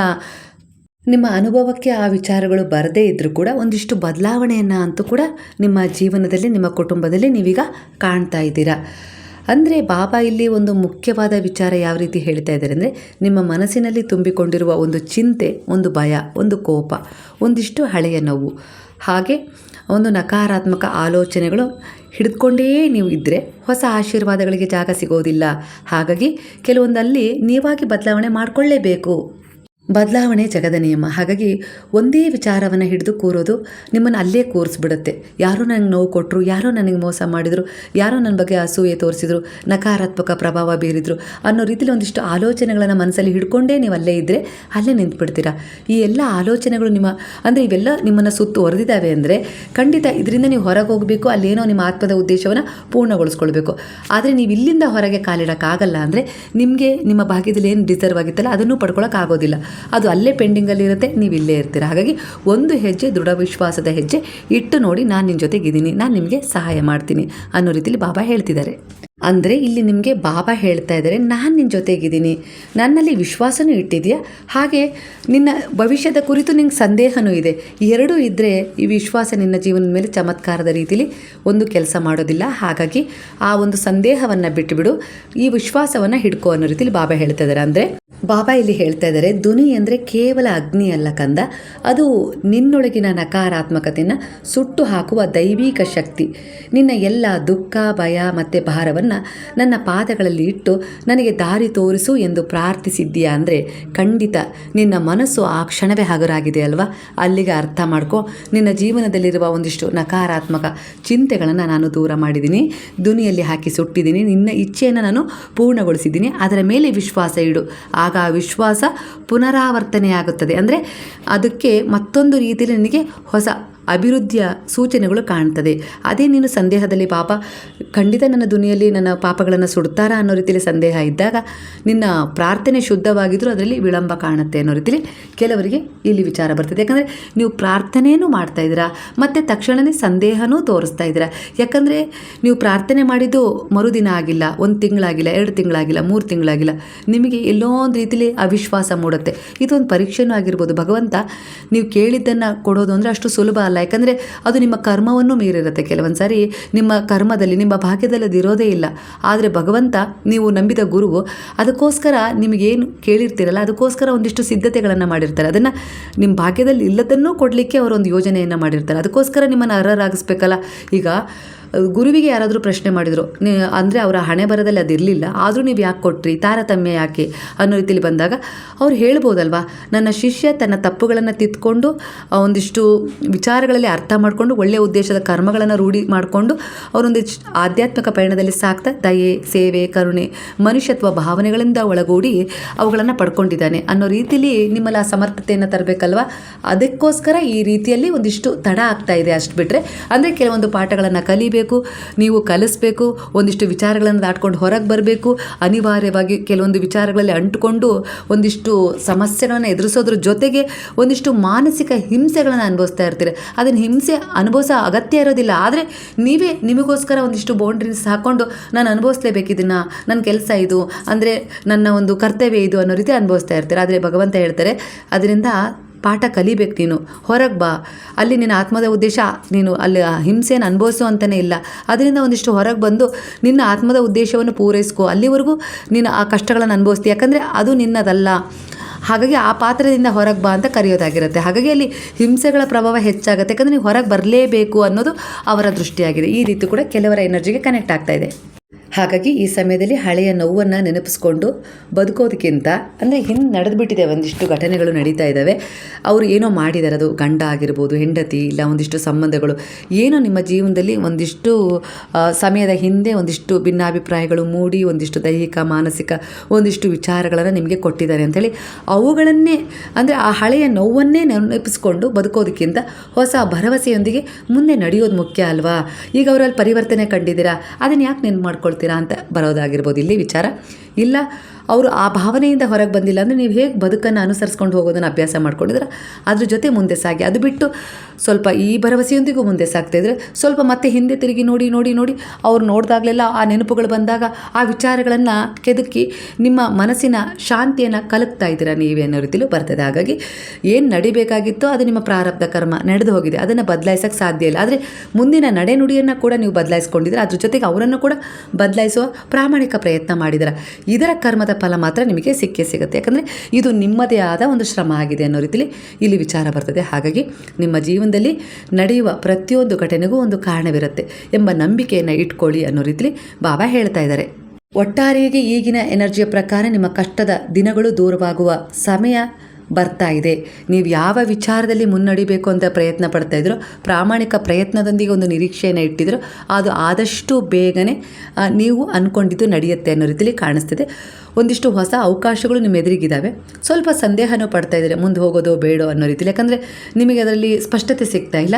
[SPEAKER 1] ನಿಮ್ಮ ಅನುಭವಕ್ಕೆ ಆ ವಿಚಾರಗಳು ಬರದೇ ಇದ್ದರೂ ಕೂಡ ಒಂದಿಷ್ಟು ಬದಲಾವಣೆಯನ್ನು ಅಂತೂ ಕೂಡ ನಿಮ್ಮ ಜೀವನದಲ್ಲಿ, ನಿಮ್ಮ ಕುಟುಂಬದಲ್ಲಿ ನೀವೀಗ ಕಾಣ್ತಾ ಇದ್ದೀರಾ. ಅಂದರೆ ಬಾಬಾ ಇಲ್ಲಿ ಒಂದು ಮುಖ್ಯವಾದ ವಿಚಾರ ಯಾವ ರೀತಿ ಹೇಳ್ತಾ ಇದ್ದಾರೆ ಅಂದರೆ ನಿಮ್ಮ ಮನಸ್ಸಿನಲ್ಲಿ ತುಂಬಿಕೊಂಡಿರುವ ಒಂದು ಚಿಂತೆ, ಒಂದು ಭಯ, ಒಂದು ಕೋಪ, ಒಂದಿಷ್ಟು ಹಳೆಯ ನೋವು, ಹಾಗೆ ಒಂದು ನಕಾರಾತ್ಮಕ ಆಲೋಚನೆಗಳು ಹಿಡಿದುಕೊಂಡೇ ನೀವು ಇದ್ದರೆ ಹೊಸ ಆಶೀರ್ವಾದಗಳಿಗೆ ಜಾಗ ಸಿಗೋದಿಲ್ಲ. ಹಾಗಾಗಿ ಕೆಲವೊಂದಲ್ಲಿ ನೀವಾಗಿ ಬದಲಾವಣೆ ಮಾಡಿಕೊಳ್ಳೇಬೇಕು. ಬದಲಾವಣೆ ಜಗದ ನಿಯಮ. ಹಾಗಾಗಿ ಒಂದೇ ವಿಚಾರವನ್ನು ಹಿಡಿದು ಕೂರೋದು ನಿಮ್ಮನ್ನು ಅಲ್ಲೇ ಕೂರಿಸ್ಬಿಡುತ್ತೆ. ಯಾರೋ ನನಗೆ ನೋವು ಕೊಟ್ಟರು, ಯಾರೋ ನನಗೆ ಮೋಸ ಮಾಡಿದರು, ಯಾರೋ ನನ್ನ ಬಗ್ಗೆ ಅಸೂಯೆ ತೋರಿಸಿದ್ರು, ನಕಾರಾತ್ಮಕ ಪ್ರಭಾವ ಬೀರಿದ್ರು ಅನ್ನೋ ರೀತಿಲಿ ಒಂದಿಷ್ಟು ಆಲೋಚನೆಗಳನ್ನು ಮನಸ್ಸಲ್ಲಿ ಹಿಡ್ಕೊಂಡೇ ನೀವು ಅಲ್ಲೇ ಇದ್ದರೆ ಅಲ್ಲೇ ನಿಂತ್ಬಿಡ್ತೀರಾ. ಈ ಎಲ್ಲ ಆಲೋಚನೆಗಳು ಅಂದರೆ ಇವೆಲ್ಲ ನಿಮ್ಮನ್ನು ಸುತ್ತುವರೆದಿದ್ದಾವೆ ಅಂದರೆ ಖಂಡಿತ ಇದರಿಂದ ನೀವು ಹೊರಗೆ ಹೋಗಬೇಕು, ಅಲ್ಲೇನೋ ನಿಮ್ಮ ಆತ್ಮದ ಉದ್ದೇಶವನ್ನು ಪೂರ್ಣಗೊಳಿಸ್ಕೊಳ್ಬೇಕು. ಆದರೆ ನೀವು ಇಲ್ಲಿಂದ ಹೊರಗೆ ಕಾಲಿಡೋಕ್ಕಾಗಲ್ಲ ಅಂದರೆ ನಿಮಗೆ ನಿಮ್ಮ ಭಾಗ್ಯದಲ್ಲಿ ಏನು ಡಿಸರ್ವ್ ಆಗಿತ್ತಲ್ಲ ಅದನ್ನು ಪಡ್ಕೊಳ್ಳೋಕ್ಕಾಗೋದಿಲ್ಲ. ಅದು ಅಲ್ಲೇ ಪೆಂಡಿಂಗಲ್ಲಿ ಇರುತ್ತೆ, ನೀವು ಇಲ್ಲೇ ಇರ್ತೀರ. ಹಾಗಾಗಿ ಒಂದು ಹೆಜ್ಜೆ ದೃಢ ವಿಶ್ವಾಸದ ಹೆಜ್ಜೆ ಇಟ್ಟು ನೋಡಿ, ನಾನು ನಿಮ್ಮ ಜೊತೆಗಿದ್ದೀನಿ, ನಾನು ನಿಮಗೆ ಸಹಾಯ ಮಾಡ್ತೀನಿ ಅನ್ನೋ ರೀತಿಯಲ್ಲಿ ಬಾಬಾ ಹೇಳ್ತಿದ್ದಾರೆ. ಅಂದರೆ ಇಲ್ಲಿ ನಿಮಗೆ ಬಾಬಾ ಹೇಳ್ತಾ ಇದ್ದಾರೆ, ನಾನು ನಿನ್ನ ಜೊತೆಗಿದ್ದೀನಿ, ನನ್ನಲ್ಲಿ ವಿಶ್ವಾಸನೂ ಇಟ್ಟಿದೆಯಾ, ಹಾಗೆ ನಿನ್ನ ಭವಿಷ್ಯದ ಕುರಿತು ನಿಂಗೆ ಸಂದೇಹನೂ ಇದೆ. ಎರಡೂ ಇದ್ದರೆ ಈ ವಿಶ್ವಾಸ ನಿನ್ನ ಜೀವನದ ಮೇಲೆ ಚಮತ್ಕಾರದ ರೀತಿಯಲ್ಲಿ ಒಂದು ಕೆಲಸ ಮಾಡೋದಿಲ್ಲ. ಹಾಗಾಗಿ ಆ ಒಂದು ಸಂದೇಹವನ್ನು ಬಿಟ್ಟುಬಿಡು, ಈ ವಿಶ್ವಾಸವನ್ನು ಹಿಡ್ಕೋ ಅನ್ನೋ ರೀತಿಯಲ್ಲಿ ಬಾಬಾ ಹೇಳ್ತಾ ಇದ್ದಾರೆ. ಅಂದರೆ ಬಾಬಾ ಇಲ್ಲಿ ಹೇಳ್ತಾ ಇದ್ದಾರೆ, ಧ್ವನಿ ಅಂದರೆ ಕೇವಲ ಅಗ್ನಿ ಅಲ್ಲ ಕಂದ, ಅದು ನಿನ್ನೊಳಗಿನ ನಕಾರಾತ್ಮಕತೆಯನ್ನು ಸುಟ್ಟು ಹಾಕುವ ದೈವಿಕ ಶಕ್ತಿ. ನಿನ್ನ ಎಲ್ಲ ದುಃಖ, ಭಯ ಮತ್ತು ಭಾರವನ್ನು ನನ್ನ ಪಾದಗಳಲ್ಲಿ ಇಟ್ಟು ನನಗೆ ದಾರಿ ತೋರಿಸು ಎಂದು ಪ್ರಾರ್ಥಿಸಿದ್ದೀಯಾ ಅಂದರೆ ಖಂಡಿತ ನಿನ್ನ ಮನಸ್ಸು ಆ ಕ್ಷಣವೇ ಹಗುರಾಗಿದೆ ಅಲ್ವಾ. ಅಲ್ಲಿಗೆ ಅರ್ಥ ಮಾಡ್ಕೊ, ನಿನ್ನ ಜೀವನದಲ್ಲಿರುವ ಒಂದಿಷ್ಟು ನಕಾರಾತ್ಮಕ ಚಿಂತೆಗಳನ್ನು ನಾನು ದೂರ ಮಾಡಿದ್ದೀನಿ, ಧ್ವನಿಯಲ್ಲಿ ಹಾಕಿ ಸುಟ್ಟಿದ್ದೀನಿ, ನಿನ್ನ ಇಚ್ಛೆಯನ್ನು ನಾನು ಪೂರ್ಣಗೊಳಿಸಿದ್ದೀನಿ, ಅದರ ಮೇಲೆ ವಿಶ್ವಾಸ ಇಡು. ಆಗ ಆ ವಿಶ್ವಾಸ ಪುನರಾವರ್ತನೆಯಾಗುತ್ತದೆ. ಅಂದರೆ ಅದಕ್ಕೆ ಮತ್ತೊಂದು ರೀತಿಯಲ್ಲಿ ನನಗೆ ಹೊಸ ಅಭಿವೃದ್ಧಿಯ ಸೂಚನೆಗಳು ಕಾಣ್ತದೆ. ಅದೇ ನೀನು ಸಂದೇಹದಲ್ಲಿ ಪಾಪ ಖಂಡಿತ ನನ್ನ ದುನಿಯಲ್ಲಿ ನನ್ನ ಪಾಪಗಳನ್ನು ಸುಡ್ತಾರಾ ಅನ್ನೋ ರೀತಿಯಲ್ಲಿ ಸಂದೇಹ ಇದ್ದಾಗ ನಿನ್ನ ಪ್ರಾರ್ಥನೆ ಶುದ್ಧವಾಗಿದ್ದರೂ ಅದರಲ್ಲಿ ವಿಳಂಬ ಕಾಣುತ್ತೆ ಅನ್ನೋ ರೀತಿಯಲ್ಲಿ ಕೆಲವರಿಗೆ ಇಲ್ಲಿ ವಿಚಾರ ಬರ್ತದೆ. ಯಾಕಂದರೆ ನೀವು ಪ್ರಾರ್ಥನೆಯೂ ಮಾಡ್ತಾ ಇದ್ದೀರಾ ಮತ್ತು ತಕ್ಷಣವೇ ಸಂದೇಹನೂ ತೋರಿಸ್ತಾ ಇದ್ದೀರಾ. ಯಾಕಂದರೆ ನೀವು ಪ್ರಾರ್ಥನೆ ಮಾಡಿದ್ದು ಮರುದಿನ ಆಗಿಲ್ಲ, 1 ತಿಂಗಳಾಗಿಲ್ಲ, 2 ತಿಂಗಳಾಗಿಲ್ಲ, 3 ತಿಂಗಳಾಗಿಲ್ಲ, ನಿಮಗೆ ಎಲ್ಲೋ ಒಂದು ರೀತಿಯಲ್ಲಿ ಅವಿಶ್ವಾಸ ಮೂಡುತ್ತೆ. ಇದೊಂದು ಪರೀಕ್ಷೆನೂ ಆಗಿರ್ಬೋದು. ಭಗವಂತ ನೀವು ಕೇಳಿದ್ದನ್ನು ಕೊಡೋದು ಅಂದರೆ ಅಷ್ಟು ಸುಲಭ ಅಲ್ಲ. ಯಾಕಂದರೆ ಅದು ನಿಮ್ಮ ಕರ್ಮವನ್ನು ಮೀರಿರುತ್ತೆ. ಕೆಲವೊಂದು ಸಾರಿ ನಿಮ್ಮ ಕರ್ಮದಲ್ಲಿ, ನಿಮ್ಮ ಭಾಗ್ಯದಲ್ಲಿ ಅದು ಇರೋದೇ ಇಲ್ಲ. ಆದರೆ ಭಗವಂತ, ನೀವು ನಂಬಿದ ಗುರುವು, ಅದಕ್ಕೋಸ್ಕರ ನಿಮಗೇನು ಕೇಳಿರ್ತೀರಲ್ಲ ಅದಕ್ಕೋಸ್ಕರ ಒಂದಿಷ್ಟು ಸಿದ್ಧತೆಗಳನ್ನು ಮಾಡಿರ್ತಾರೆ. ಅದನ್ನು ನಿಮ್ಮ ಭಾಗ್ಯದಲ್ಲಿ ಇಲ್ಲದನ್ನೂ ಕೊಡಲಿಕ್ಕೆ ಅವರೊಂದು ಯೋಜನೆಯನ್ನು ಮಾಡಿರ್ತಾರೆ. ಅದಕ್ಕೋಸ್ಕರ ನಿಮ್ಮನ್ನು ಅರ್ಹರಾಗಿಸ್ಬೇಕಲ್ಲ. ಈಗ ಗುರುವಿಗೆ ಯಾರಾದರೂ ಪ್ರಶ್ನೆ ಮಾಡಿದರು, ಅಂದರೆ ಅವರ ಹಣೆ ಬರದಲ್ಲಿ ಅದಿರಲಿಲ್ಲ, ಆದರೂ ನೀವು ಯಾಕೆ ಕೊಟ್ರಿ, ತಾರತಮ್ಯ ಯಾಕೆ ಅನ್ನೋ ರೀತಿಯಲ್ಲಿ ಬಂದಾಗ ಅವ್ರು ಹೇಳ್ಬೋದಲ್ವಾ, ನನ್ನ ಶಿಷ್ಯ ತನ್ನ ತಪ್ಪುಗಳನ್ನು ತಿದ್ಕೊಂಡು ಒಂದಿಷ್ಟು ವಿಚಾರಗಳಲ್ಲಿ ಅರ್ಥ ಮಾಡಿಕೊಂಡು ಒಳ್ಳೆಯ ಉದ್ದೇಶದ ಕರ್ಮಗಳನ್ನು ರೂಢಿ ಮಾಡಿಕೊಂಡು ಅವರೊಂದು ಆಧ್ಯಾತ್ಮಿಕ ಪಯಣದಲ್ಲಿ ಸಾಕ್ತಾ ದಯೆ, ಸೇವೆ, ಕರುಣೆ, ಮನುಷ್ಯತ್ವ ಭಾವನೆಗಳಿಂದ ಒಳಗೂಡಿ ಅವುಗಳನ್ನು ಪಡ್ಕೊಂಡಿದ್ದಾನೆ ಅನ್ನೋ ರೀತಿಯಲ್ಲಿ ನಿಮ್ಮಲ್ಲಿ ಆ ಸಮರ್ಥತೆಯನ್ನು ತರಬೇಕಲ್ವ. ಅದಕ್ಕೋಸ್ಕರ ಈ ರೀತಿಯಲ್ಲಿ ಒಂದಿಷ್ಟು ತಡ ಆಗ್ತಾ ಇದೆ. ಅಷ್ಟು ಬಿಟ್ಟರೆ ಅಂದರೆ ಕೆಲವೊಂದು ಪಾಠಗಳನ್ನು ಕಲಿಬೇಕು, ನೀವು ಕಲಿಸ್ಬೇಕು, ಒಂದಿಷ್ಟು ವಿಚಾರಗಳನ್ನು ದಾಟ್ಕೊಂಡು ಹೊರಗೆ ಬರಬೇಕು. ಅನಿವಾರ್ಯವಾಗಿ ಕೆಲವೊಂದು ವಿಚಾರಗಳಲ್ಲಿ ಅಂಟುಕೊಂಡು ಒಂದಿಷ್ಟು ಸಮಸ್ಯೆಗಳನ್ನು ಎದುರಿಸೋದ್ರ ಜೊತೆಗೆ ಒಂದಿಷ್ಟು ಮಾನಸಿಕ ಹಿಂಸೆಗಳನ್ನು ಅನುಭವಿಸ್ತಾ ಇರ್ತೀರಿ. ಅದನ್ನು ಹಿಂಸೆ ಅನುಭವಿಸೋ ಅಗತ್ಯ ಇರೋದಿಲ್ಲ. ಆದರೆ ನೀವೇ ನಿಮಗೋಸ್ಕರ ಒಂದಿಷ್ಟು ಬೌಂಡ್ರೀಸ್ ಹಾಕ್ಕೊಂಡು ನಾನು ಅನುಭವಿಸ್ಲೇಬೇಕಿದ್ದನ್ನು, ನನ್ನ ಕೆಲಸ ಇದು, ಅಂದರೆ ನನ್ನ ಒಂದು ಕರ್ತವ್ಯ ಇದು ಅನ್ನೋ ರೀತಿ ಅನುಭವಿಸ್ತಾ ಇರ್ತೀರ. ಆದರೆ ಭಗವಂತ ಹೇಳ್ತಾರೆ, ಅದರಿಂದ ಪಾಠ ಕಲಿಬೇಕು, ನೀನು ಹೊರಗೆ ಬಾ, ಅಲ್ಲಿ ನಿನ್ನ ಆತ್ಮದ ಉದ್ದೇಶ ನೀನು ಅಲ್ಲಿ ಹಿಂಸೆಯನ್ನು ಅನುಭವಿಸು ಅಂತಲೇ ಇಲ್ಲ. ಅದರಿಂದ ಒಂದಿಷ್ಟು ಹೊರಗೆ ಬಂದು ನಿನ್ನ ಆತ್ಮದ ಉದ್ದೇಶವನ್ನು ಪೂರೈಸ್ಕೊ. ಅಲ್ಲಿವರೆಗೂ ನೀನು ಆ ಕಷ್ಟಗಳನ್ನು ಅನುಭವಿಸ್ತೀಯ, ಯಾಕಂದರೆ ಅದು ನಿನ್ನದಲ್ಲ. ಹಾಗಾಗಿ ಆ ಪಾತ್ರದಿಂದ ಹೊರಗೆ ಬಾ ಅಂತ ಕರೆಯೋದಾಗಿರುತ್ತೆ. ಹಾಗಾಗಿ ಅಲ್ಲಿ ಹಿಂಸೆಗಳ ಪ್ರಭಾವ ಹೆಚ್ಚಾಗುತ್ತೆ, ಯಾಕಂದರೆ ನೀವು ಹೊರಗೆ ಬರಲೇಬೇಕು ಅನ್ನೋದು ಅವರ ದೃಷ್ಟಿಯಾಗಿದೆ. ಈ ರೀತಿ ಕೂಡ ಕೆಲವರ ಎನರ್ಜಿಗೆ ಕನೆಕ್ಟ್ ಆಗ್ತಾ ಇದೆ. ಹಾಗಾಗಿ ಈ ಸಮಯದಲ್ಲಿ ಹಳೆಯ ನೋವನ್ನು ನೆನಪಿಸ್ಕೊಂಡು ಬದುಕೋದಕ್ಕಿಂತ, ಅಂದರೆ ಹಿಂದೆ ನಡೆದುಬಿಟ್ಟಿದೆ, ಒಂದಿಷ್ಟು ಘಟನೆಗಳು ನಡೀತಾ ಇದ್ದಾವೆ, ಅವರು ಏನೋ ಮಾಡಿದ್ದಾರೆ, ಅದು ಗಂಡ ಆಗಿರ್ಬೋದು, ಹೆಂಡತಿ, ಇಲ್ಲ ಒಂದಿಷ್ಟು ಸಂಬಂಧಗಳು, ಏನೋ ನಿಮ್ಮ ಜೀವನದಲ್ಲಿ ಒಂದಿಷ್ಟು ಸಮಯದ ಹಿಂದೆ ಒಂದಿಷ್ಟು ಭಿನ್ನಾಭಿಪ್ರಾಯಗಳು ಮೂಡಿ ಒಂದಿಷ್ಟು ದೈಹಿಕ, ಮಾನಸಿಕ ಒಂದಿಷ್ಟು ವಿಚಾರಗಳನ್ನು ನಿಮಗೆ ಕೊಟ್ಟಿದ್ದಾರೆ ಅಂಥೇಳಿ ಅವುಗಳನ್ನೇ, ಅಂದರೆ ಆ ಹಳೆಯ ನೋವನ್ನೇ ನೆನಪಿಸ್ಕೊಂಡು ಬದುಕೋದಕ್ಕಿಂತ ಹೊಸ ಭರವಸೆಯೊಂದಿಗೆ ಮುಂದೆ ನಡೆಯೋದು ಮುಖ್ಯ ಅಲ್ವಾ. ಈಗ ಅವರಲ್ಲಿ ಪರಿವರ್ತನೆ ಕಂಡಿದ್ದೀರಾ, ಅದನ್ನು ಯಾಕೆ ನೆನ್ಪು ಮಾಡ್ಕೊಳ್ತೀರಾ ಅಂತ ಬರೋದಾಗಿರ್ಬೋದು ಇಲ್ಲಿ ವಿಚಾರ. ಇಲ್ಲ ಅವರು ಆ ಭಾವನೆಯಿಂದ ಹೊರಗೆ ಬಂದಿಲ್ಲ ಅಂದರೆ ನೀವು ಹೇಗೆ ಬದುಕನ್ನು ಅನುಸರಿಸ್ಕೊಂಡು ಹೋಗೋದನ್ನು ಅಭ್ಯಾಸ ಮಾಡ್ಕೊಂಡಿದ್ರೆ ಅದ್ರ ಜೊತೆ ಮುಂದೆ ಸಾಗಿ. ಅದು ಬಿಟ್ಟು ಸ್ವಲ್ಪ ಈ ಭರವಸೆಯೊಂದಿಗೂ ಮುಂದೆ ಸಾಗ್ತಾಯಿದ್ರೆ ಸ್ವಲ್ಪ ಮತ್ತೆ ಹಿಂದೆ ತಿರುಗಿ ನೋಡಿ ನೋಡಿ ನೋಡಿ ಅವ್ರು ನೋಡಿದಾಗಲೆಲ್ಲ ಆ ನೆನಪುಗಳು ಬಂದಾಗ ಆ ವಿಚಾರಗಳನ್ನು ಕೆದಕಿ ನಿಮ್ಮ ಮನಸ್ಸಿನ ಶಾಂತಿಯನ್ನು ಕಲಕ್ತಾ ಇದ್ದೀರಾ ನೀವೇ ಅನ್ನೋ ರೀತಿಲೂ ಬರ್ತದೆ. ಹಾಗಾಗಿ ಏನು ನಡಿಬೇಕಾಗಿತ್ತೋ ಅದು ನಿಮ್ಮ ಪ್ರಾರಬ್ಧ ಕರ್ಮ ನಡೆದು ಹೋಗಿದೆ, ಅದನ್ನು ಬದಲಾಯಿಸೋಕ್ಕೆ ಸಾಧ್ಯ ಇಲ್ಲ. ಆದರೆ ಮುಂದಿನ ನಡೆನುಡಿಯನ್ನು ಕೂಡ ನೀವು ಬದಲಾಯಿಸ್ಕೊಂಡಿದ್ರೆ, ಅದ್ರ ಜೊತೆಗೆ ಅವರನ್ನು ಕೂಡ ಬದಲಾಯಿಸುವ ಪ್ರಾಮಾಣಿಕ ಪ್ರಯತ್ನ ಮಾಡಿದ್ರೆ ಇದರ ಕರ್ಮದ ಫಲ ಮಾತ್ರ ನಿಮಗೆ ಸಿಕ್ಕೇ ಸಿಗುತ್ತೆ. ಯಾಕಂದರೆ ಇದು ನಿಮ್ಮದೇ ಆದ ಒಂದು ಶ್ರಮ ಆಗಿದೆ ಅನ್ನೋ ರೀತಿಲಿ ಇಲ್ಲಿ ವಿಚಾರ ಬರ್ತದೆ. ಹಾಗಾಗಿ ನಿಮ್ಮ ಜೀವನದಲ್ಲಿ ನಡೆಯುವ ಪ್ರತಿಯೊಂದು ಘಟನೆಗೂ ಒಂದು ಕಾರಣವಿರುತ್ತೆ ಎಂಬ ನಂಬಿಕೆಯನ್ನು ಇಟ್ಕೊಳ್ಳಿ ಅನ್ನೋ ರೀತಿಲಿ ಬಾಬಾ ಹೇಳ್ತಾ ಇದ್ದಾರೆ. ಒಟ್ಟಾರೆಯಾಗಿ ಈಗಿನ ಎನರ್ಜಿಯ ಪ್ರಕಾರ ನಿಮ್ಮ ಕಷ್ಟದ ದಿನಗಳು ದೂರವಾಗುವ ಸಮಯ ಬರ್ತಾ ಇದೆ. ನೀವು ಯಾವ ವಿಚಾರದಲ್ಲಿ ಮುನ್ನಡಿಬೇಕು ಅಂತ ಪ್ರಯತ್ನ ಪಡ್ತಾ ಇದ್ರೋ, ಪ್ರಾಮಾಣಿಕ ಪ್ರಯತ್ನದೊಂದಿಗೆ ಒಂದು ನಿರೀಕ್ಷೆಯನ್ನು ಇಟ್ಟಿದ್ರು, ಅದು ಆದಷ್ಟು ಬೇಗನೆ ನೀವು ಅಂದ್ಕೊಂಡಿದ್ದು ನಡೆಯುತ್ತೆ ಅನ್ನೋ ರೀತಿಯಲ್ಲಿ ಕಾಣಿಸ್ತಿದೆ. ಒಂದಿಷ್ಟು ಹೊಸ ಅವಕಾಶಗಳು ನಿಮ್ಮ ಎದುರಿಗಿದ್ದಾವೆ. ಸ್ವಲ್ಪ ಸಂದೇಹನೂ ಪಡ್ತಾ ಇದ್ದಾರೆ ಮುಂದೆ ಹೋಗೋದೋ ಬೇಡೋ ಅನ್ನೋ ರೀತಿಯಲ್ಲಿ, ಯಾಕಂದರೆ ನಿಮಗೆ ಅದರಲ್ಲಿ ಸ್ಪಷ್ಟತೆ ಸಿಗ್ತಾ ಇಲ್ಲ.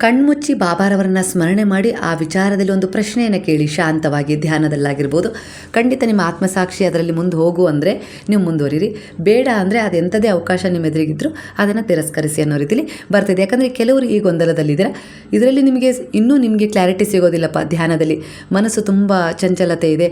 [SPEAKER 1] ಕಣ್ಮುಚ್ಚಿ ಬಾಬಾರವರನ್ನ ಸ್ಮರಣೆ ಮಾಡಿ ಆ ವಿಚಾರದಲ್ಲಿ ಒಂದು ಪ್ರಶ್ನೆಯನ್ನು ಕೇಳಿ ಶಾಂತವಾಗಿ ಧ್ಯಾನದಲ್ಲಾಗಿರ್ಬೋದು. ಖಂಡಿತ ನಿಮ್ಮ ಆತ್ಮಸಾಕ್ಷಿ ಅದರಲ್ಲಿ ಮುಂದೆ ಹೋಗು ಅಂದರೆ ನೀವು ಮುಂದುವರಿರಿ, ಬೇಡ ಅಂದರೆ ಅದೆಂಥದೇ ಅವಕಾಶ ನಿಮ್ಮ ಎದುರಿಗಿದ್ರು ಅದನ್ನು ತಿರಸ್ಕರಿಸಿ ಅನ್ನೋ ರೀತಿಯಲ್ಲಿ ಬರ್ತಿದೆ. ಯಾಕಂದರೆ ಕೆಲವರು ಈ ಗೊಂದಲದಲ್ಲಿದ್ದಾರೆ, ಇದರಲ್ಲಿ ನಿಮಗೆ ಕ್ಲಾರಿಟಿ ಸಿಗೋದಿಲ್ಲಪ್ಪ. ಧ್ಯಾನದಲ್ಲಿ ಮನಸ್ಸು ತುಂಬ ಚಂಚಲತೆ ಇದೆ,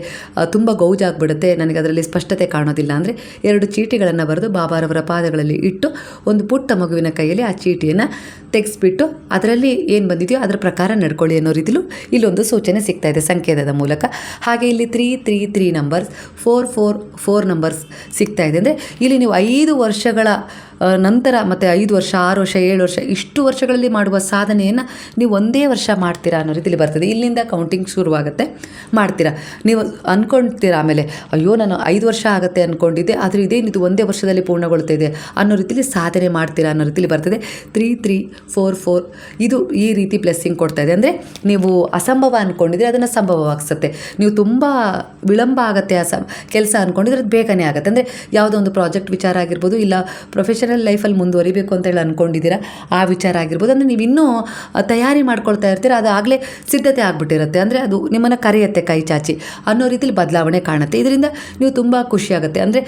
[SPEAKER 1] ತುಂಬ ಗೌಜಾಗ್ಬಿಡುತ್ತೆ, ನನಗೆ ಅದರಲ್ಲಿ ಸ್ಪಷ್ಟತೆ ಕಾಣೋದಿಲ್ಲ ಅಂದರೆ 2 ಚೀಟಿಗಳನ್ನು ಬರೆದು ಬಾಬಾರವರ ಪಾದಗಳಲ್ಲಿ ಇಟ್ಟು ಒಂದು ಪುಟ್ಟ ಮಗುವಿನ ಕೈಯಲ್ಲಿ ಆ ಚೀಟಿಯನ್ನು ತೆಗೆಸ್ಬಿಟ್ಟು ಅದರಲ್ಲಿ ಏನು ಬಂದಿದೆಯೋ ಅದರ ಪ್ರಕಾರ ನಡ್ಕೊಳ್ಳಿ ಅನ್ನೋ ರೀತಿಲೂ ಇಲ್ಲೊಂದು ಸೂಚನೆ ಸಿಗ್ತಾ ಇದೆ ಸಂಕೇತದ ಮೂಲಕ. ಹಾಗೆ ಇಲ್ಲಿ 333 ನಂಬರ್ಸ್, 444 ನಂಬರ್ಸ್ ಸಿಗ್ತಾ ಇದೆ. ಅಂದರೆ ಇಲ್ಲಿ ನೀವು 5 ವರ್ಷಗಳ ನಂತರ ಮತ್ತು 5 ವರ್ಷ, 6 ವರ್ಷ, 7 ವರ್ಷ ಇಷ್ಟು ವರ್ಷಗಳಲ್ಲಿ ಮಾಡುವ ಸಾಧನೆಯನ್ನು ನೀವು ಒಂದೇ ವರ್ಷ ಮಾಡ್ತೀರಾ ಅನ್ನೋ ರೀತಿಯಲ್ಲಿ ಬರ್ತದೆ. ಇಲ್ಲಿಂದ ಕೌಂಟಿಂಗ್ ಶುರುವಾಗುತ್ತೆ, ಮಾಡ್ತೀರಾ. ನೀವು ಅಂದ್ಕೊಳ್ತೀರಾ ಆಮೇಲೆ, ಅಯ್ಯೋ ನಾನು 5 ವರ್ಷ ಆಗುತ್ತೆ ಅಂದ್ಕೊಂಡಿದ್ದೆ, ಆದರೆ ಇದೇನಿದು ಒಂದೇ ವರ್ಷದಲ್ಲಿ ಪೂರ್ಣಗೊಳ್ತಿದೆ ಅನ್ನೋ ರೀತಿಯಲ್ಲಿ ಸಾಧನೆ ಮಾಡ್ತೀರಾ ಅನ್ನೋ ರೀತಿಯಲ್ಲಿ ಬರ್ತದೆ. 3344 ಇದು ಈ ರೀತಿ ಬ್ಲೆಸ್ಸಿಂಗ್ ಕೊಡ್ತಾ ಇದೆ. ಅಂದರೆ ನೀವು ಅಸಂಭವ ಅಂದ್ಕೊಂಡಿದ್ರೆ ಅದನ್ನು ಸಂಭವವಾಗಿಸುತ್ತೆ. ನೀವು ತುಂಬ ವಿಳಂಬ ಆಗುತ್ತೆ ಕೆಲಸ ಅಂದ್ಕೊಂಡಿದ್ರೆ ಅದು ಬೇಗನೆ ಆಗುತ್ತೆ. ಅಂದರೆ ಯಾವುದೋ ಒಂದು ಪ್ರಾಜೆಕ್ಟ್ ವಿಚಾರ ಆಗಿರ್ಬೋದು, ಇಲ್ಲ ಪ್ರೊಫೆಷನಲ್ ಲೈಫಲ್ಲಿ ಮುಂದುವರಿಬೇಕು ಅಂತ ಹೇಳಿ ಅಂದ್ಕೊಂಡಿದ್ದೀರಾ ಆ ವಿಚಾರ ಆಗಿರ್ಬೋದು. ಅಂದರೆ ನೀವು ಇನ್ನೂ ತಯಾರಿ ಮಾಡ್ಕೊಳ್ತಾ ಇರ್ತೀರ, ಅದು ಆಗಲೇ ಸಿದ್ಧತೆ ಆಗಿಬಿಟ್ಟಿರುತ್ತೆ. ಅಂದರೆ ಅದು ನಿಮ್ಮನ್ನು ಕರೆಯುತ್ತೆ ಕೈ ಚಾಚಿ ಅನ್ನೋ ರೀತಿಲಿ ಬದಲಾವಣೆ ಕಾಣುತ್ತೆ. ಇದರಿಂದ ನೀವು ತುಂಬ ಖುಷಿಯಾಗುತ್ತೆ. ಅಂದರೆ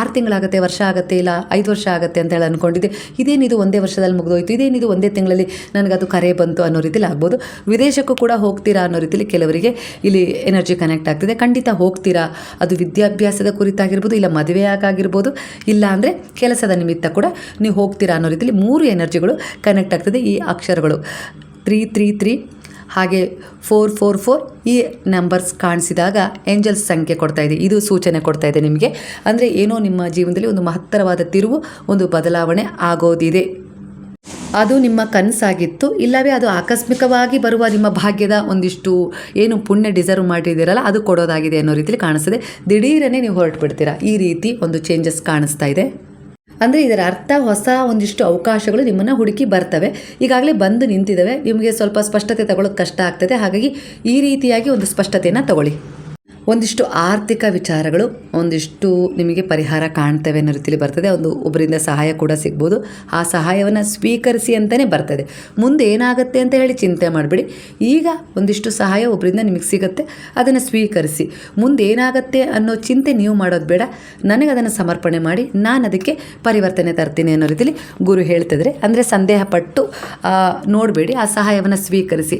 [SPEAKER 1] 6 ತಿಂಗಳಾಗುತ್ತೆ, ವರ್ಷ ಆಗುತ್ತೆ, ಇಲ್ಲ 5 ವರ್ಷ ಆಗುತ್ತೆ ಅಂತ ಹೇಳಿ ಅಂದ್ಕೊಂಡಿದ್ದೆ, ಇದೇನಿದು ಒಂದೇ ವರ್ಷದಲ್ಲಿ ಮುಗಿದೋಯ್ತು, ಇದೇನಿದು ಒಂದೇ ತಿಂಗಳಲ್ಲಿ ನನಗದು ಕರೆ ಬಂತು ಅನ್ನೋ ರೀತಿಲಿ ಆಗ್ಬೋದು. ವಿದೇಶಕ್ಕೂ ಕೂಡ ಹೋಗ್ತೀರಾ ಅನ್ನೋ ರೀತಿಲಿ ಕೆಲವರಿಗೆ ಇಲ್ಲಿ ಎನರ್ಜಿ ಕನೆಕ್ಟ್ ಆಗ್ತಿದೆ. ಖಂಡಿತ ಹೋಗ್ತೀರಾ, ಅದು ವಿದ್ಯಾಭ್ಯಾಸದ ಕುರಿತಾಗಿರ್ಬೋದು, ಇಲ್ಲ ಮದುವೆಯಾಗಿರ್ಬೋದು, ಇಲ್ಲ ಅಂದರೆ ಕೆಲಸದ ನಿಮಿತ್ತ ಕೂಡ ನೀವು ಹೋಗ್ತೀರಾ ಅನ್ನೋ ರೀತಿಲಿ 3 ಎನರ್ಜಿಗಳು ಕನೆಕ್ಟ್ ಆಗ್ತದೆ. ಈ ಅಕ್ಷರಗಳು 333 ಹಾಗೆ 444 ಈ ನಂಬರ್ಸ್ ಕಾಣಿಸಿದಾಗ ಏಂಜಲ್ಸ್ ಸಂಖ್ಯೆ ಕೊಡ್ತಾ ಇದೆ. ಇದು ಸೂಚನೆ ಕೊಡ್ತಾ ಇದೆ ನಿಮಗೆ. ಅಂದರೆ ಏನೋ ನಿಮ್ಮ ಜೀವನದಲ್ಲಿ ಒಂದು ಮಹತ್ತರವಾದ ತಿರುವು, ಒಂದು ಬದಲಾವಣೆ ಆಗೋದಿದೆ. ಅದು ನಿಮ್ಮ ಕನಸಾಗಿತ್ತು, ಇಲ್ಲವೇ ಅದು ಆಕಸ್ಮಿಕವಾಗಿ ಬರುವ ನಿಮ್ಮ ಭಾಗ್ಯದ ಒಂದಿಷ್ಟು ಏನು ಪುಣ್ಯ ಡಿಸರ್ವ್ ಮಾಡಿದ್ದೀರಲ್ಲ ಅದು ಕೊಡೋದಾಗಿದೆ ಅನ್ನೋ ರೀತಿಲಿ ಕಾಣಿಸ್ತದೆ. ದಿಢೀರನೇ ನೀವು ಹೊರಟು ಬಿಡ್ತೀರಾ, ಈ ರೀತಿ ಒಂದು ಚೇಂಜಸ್ ಕಾಣಿಸ್ತಾ ಇದೆ. ಅಂದರೆ ಇದರ ಅರ್ಥ ಹೊಸ ಒಂದಿಷ್ಟು ಅವಕಾಶಗಳು ನಿಮ್ಮನ್ನು ಹುಡುಕಿ ಬರ್ತವೆ, ಈಗಾಗಲೇ ಬಂದು ನಿಂತಿದ್ದಾವೆ. ನಿಮಗೆ ಸ್ವಲ್ಪ ಸ್ಪಷ್ಟತೆ ತಗೊಳ್ಳೋದು ಕಷ್ಟ ಆಗ್ತದೆ. ಹಾಗಾಗಿ ಈ ರೀತಿಯಾಗಿ ಒಂದು ಸ್ಪಷ್ಟತೆಯನ್ನು ತಗೊಳ್ಳಿ. ಒಂದಿಷ್ಟು ಆರ್ಥಿಕ ವಿಚಾರಗಳು ಒಂದಿಷ್ಟು ನಿಮಗೆ ಪರಿಹಾರ ಕಾಣ್ತವೆ ಅನ್ನೋ ರೀತಿಯಲ್ಲಿ ಬರ್ತದೆ. ಒಬ್ಬರಿಂದ ಸಹಾಯ ಕೂಡ ಸಿಗ್ಬೋದು. ಆ ಸಹಾಯವನ್ನು ಸ್ವೀಕರಿಸಿ ಅಂತಲೇ ಬರ್ತದೆ. ಮುಂದೆ ಏನಾಗುತ್ತೆ ಅಂತ ಹೇಳಿ ಚಿಂತೆ ಮಾಡಬೇಡಿ. ಈಗ ಒಂದಿಷ್ಟು ಸಹಾಯ ಒಬ್ಬರಿಂದ ನಿಮಗೆ ಸಿಗುತ್ತೆ, ಅದನ್ನು ಸ್ವೀಕರಿಸಿ. ಮುಂದೆ ಏನಾಗುತ್ತೆ ಅನ್ನೋ ಚಿಂತೆ ನೀವು ಮಾಡೋದು ಬೇಡ. ನನಗೆ ಅದನ್ನು ಸಮರ್ಪಣೆ ಮಾಡಿ ನಾನು ಅದಕ್ಕೆ ಪರಿವರ್ತನೆ ತರ್ತೀನಿ ಅನ್ನೋ ರೀತಿಯಲ್ಲಿ ಗುರು ಹೇಳ್ತಿದ್ರೆ, ಅಂದರೆ ಸಂದೇಹ ಪಟ್ಟು ನೋಡಬೇಡಿ, ಆ ಸಹಾಯವನ್ನು ಸ್ವೀಕರಿಸಿ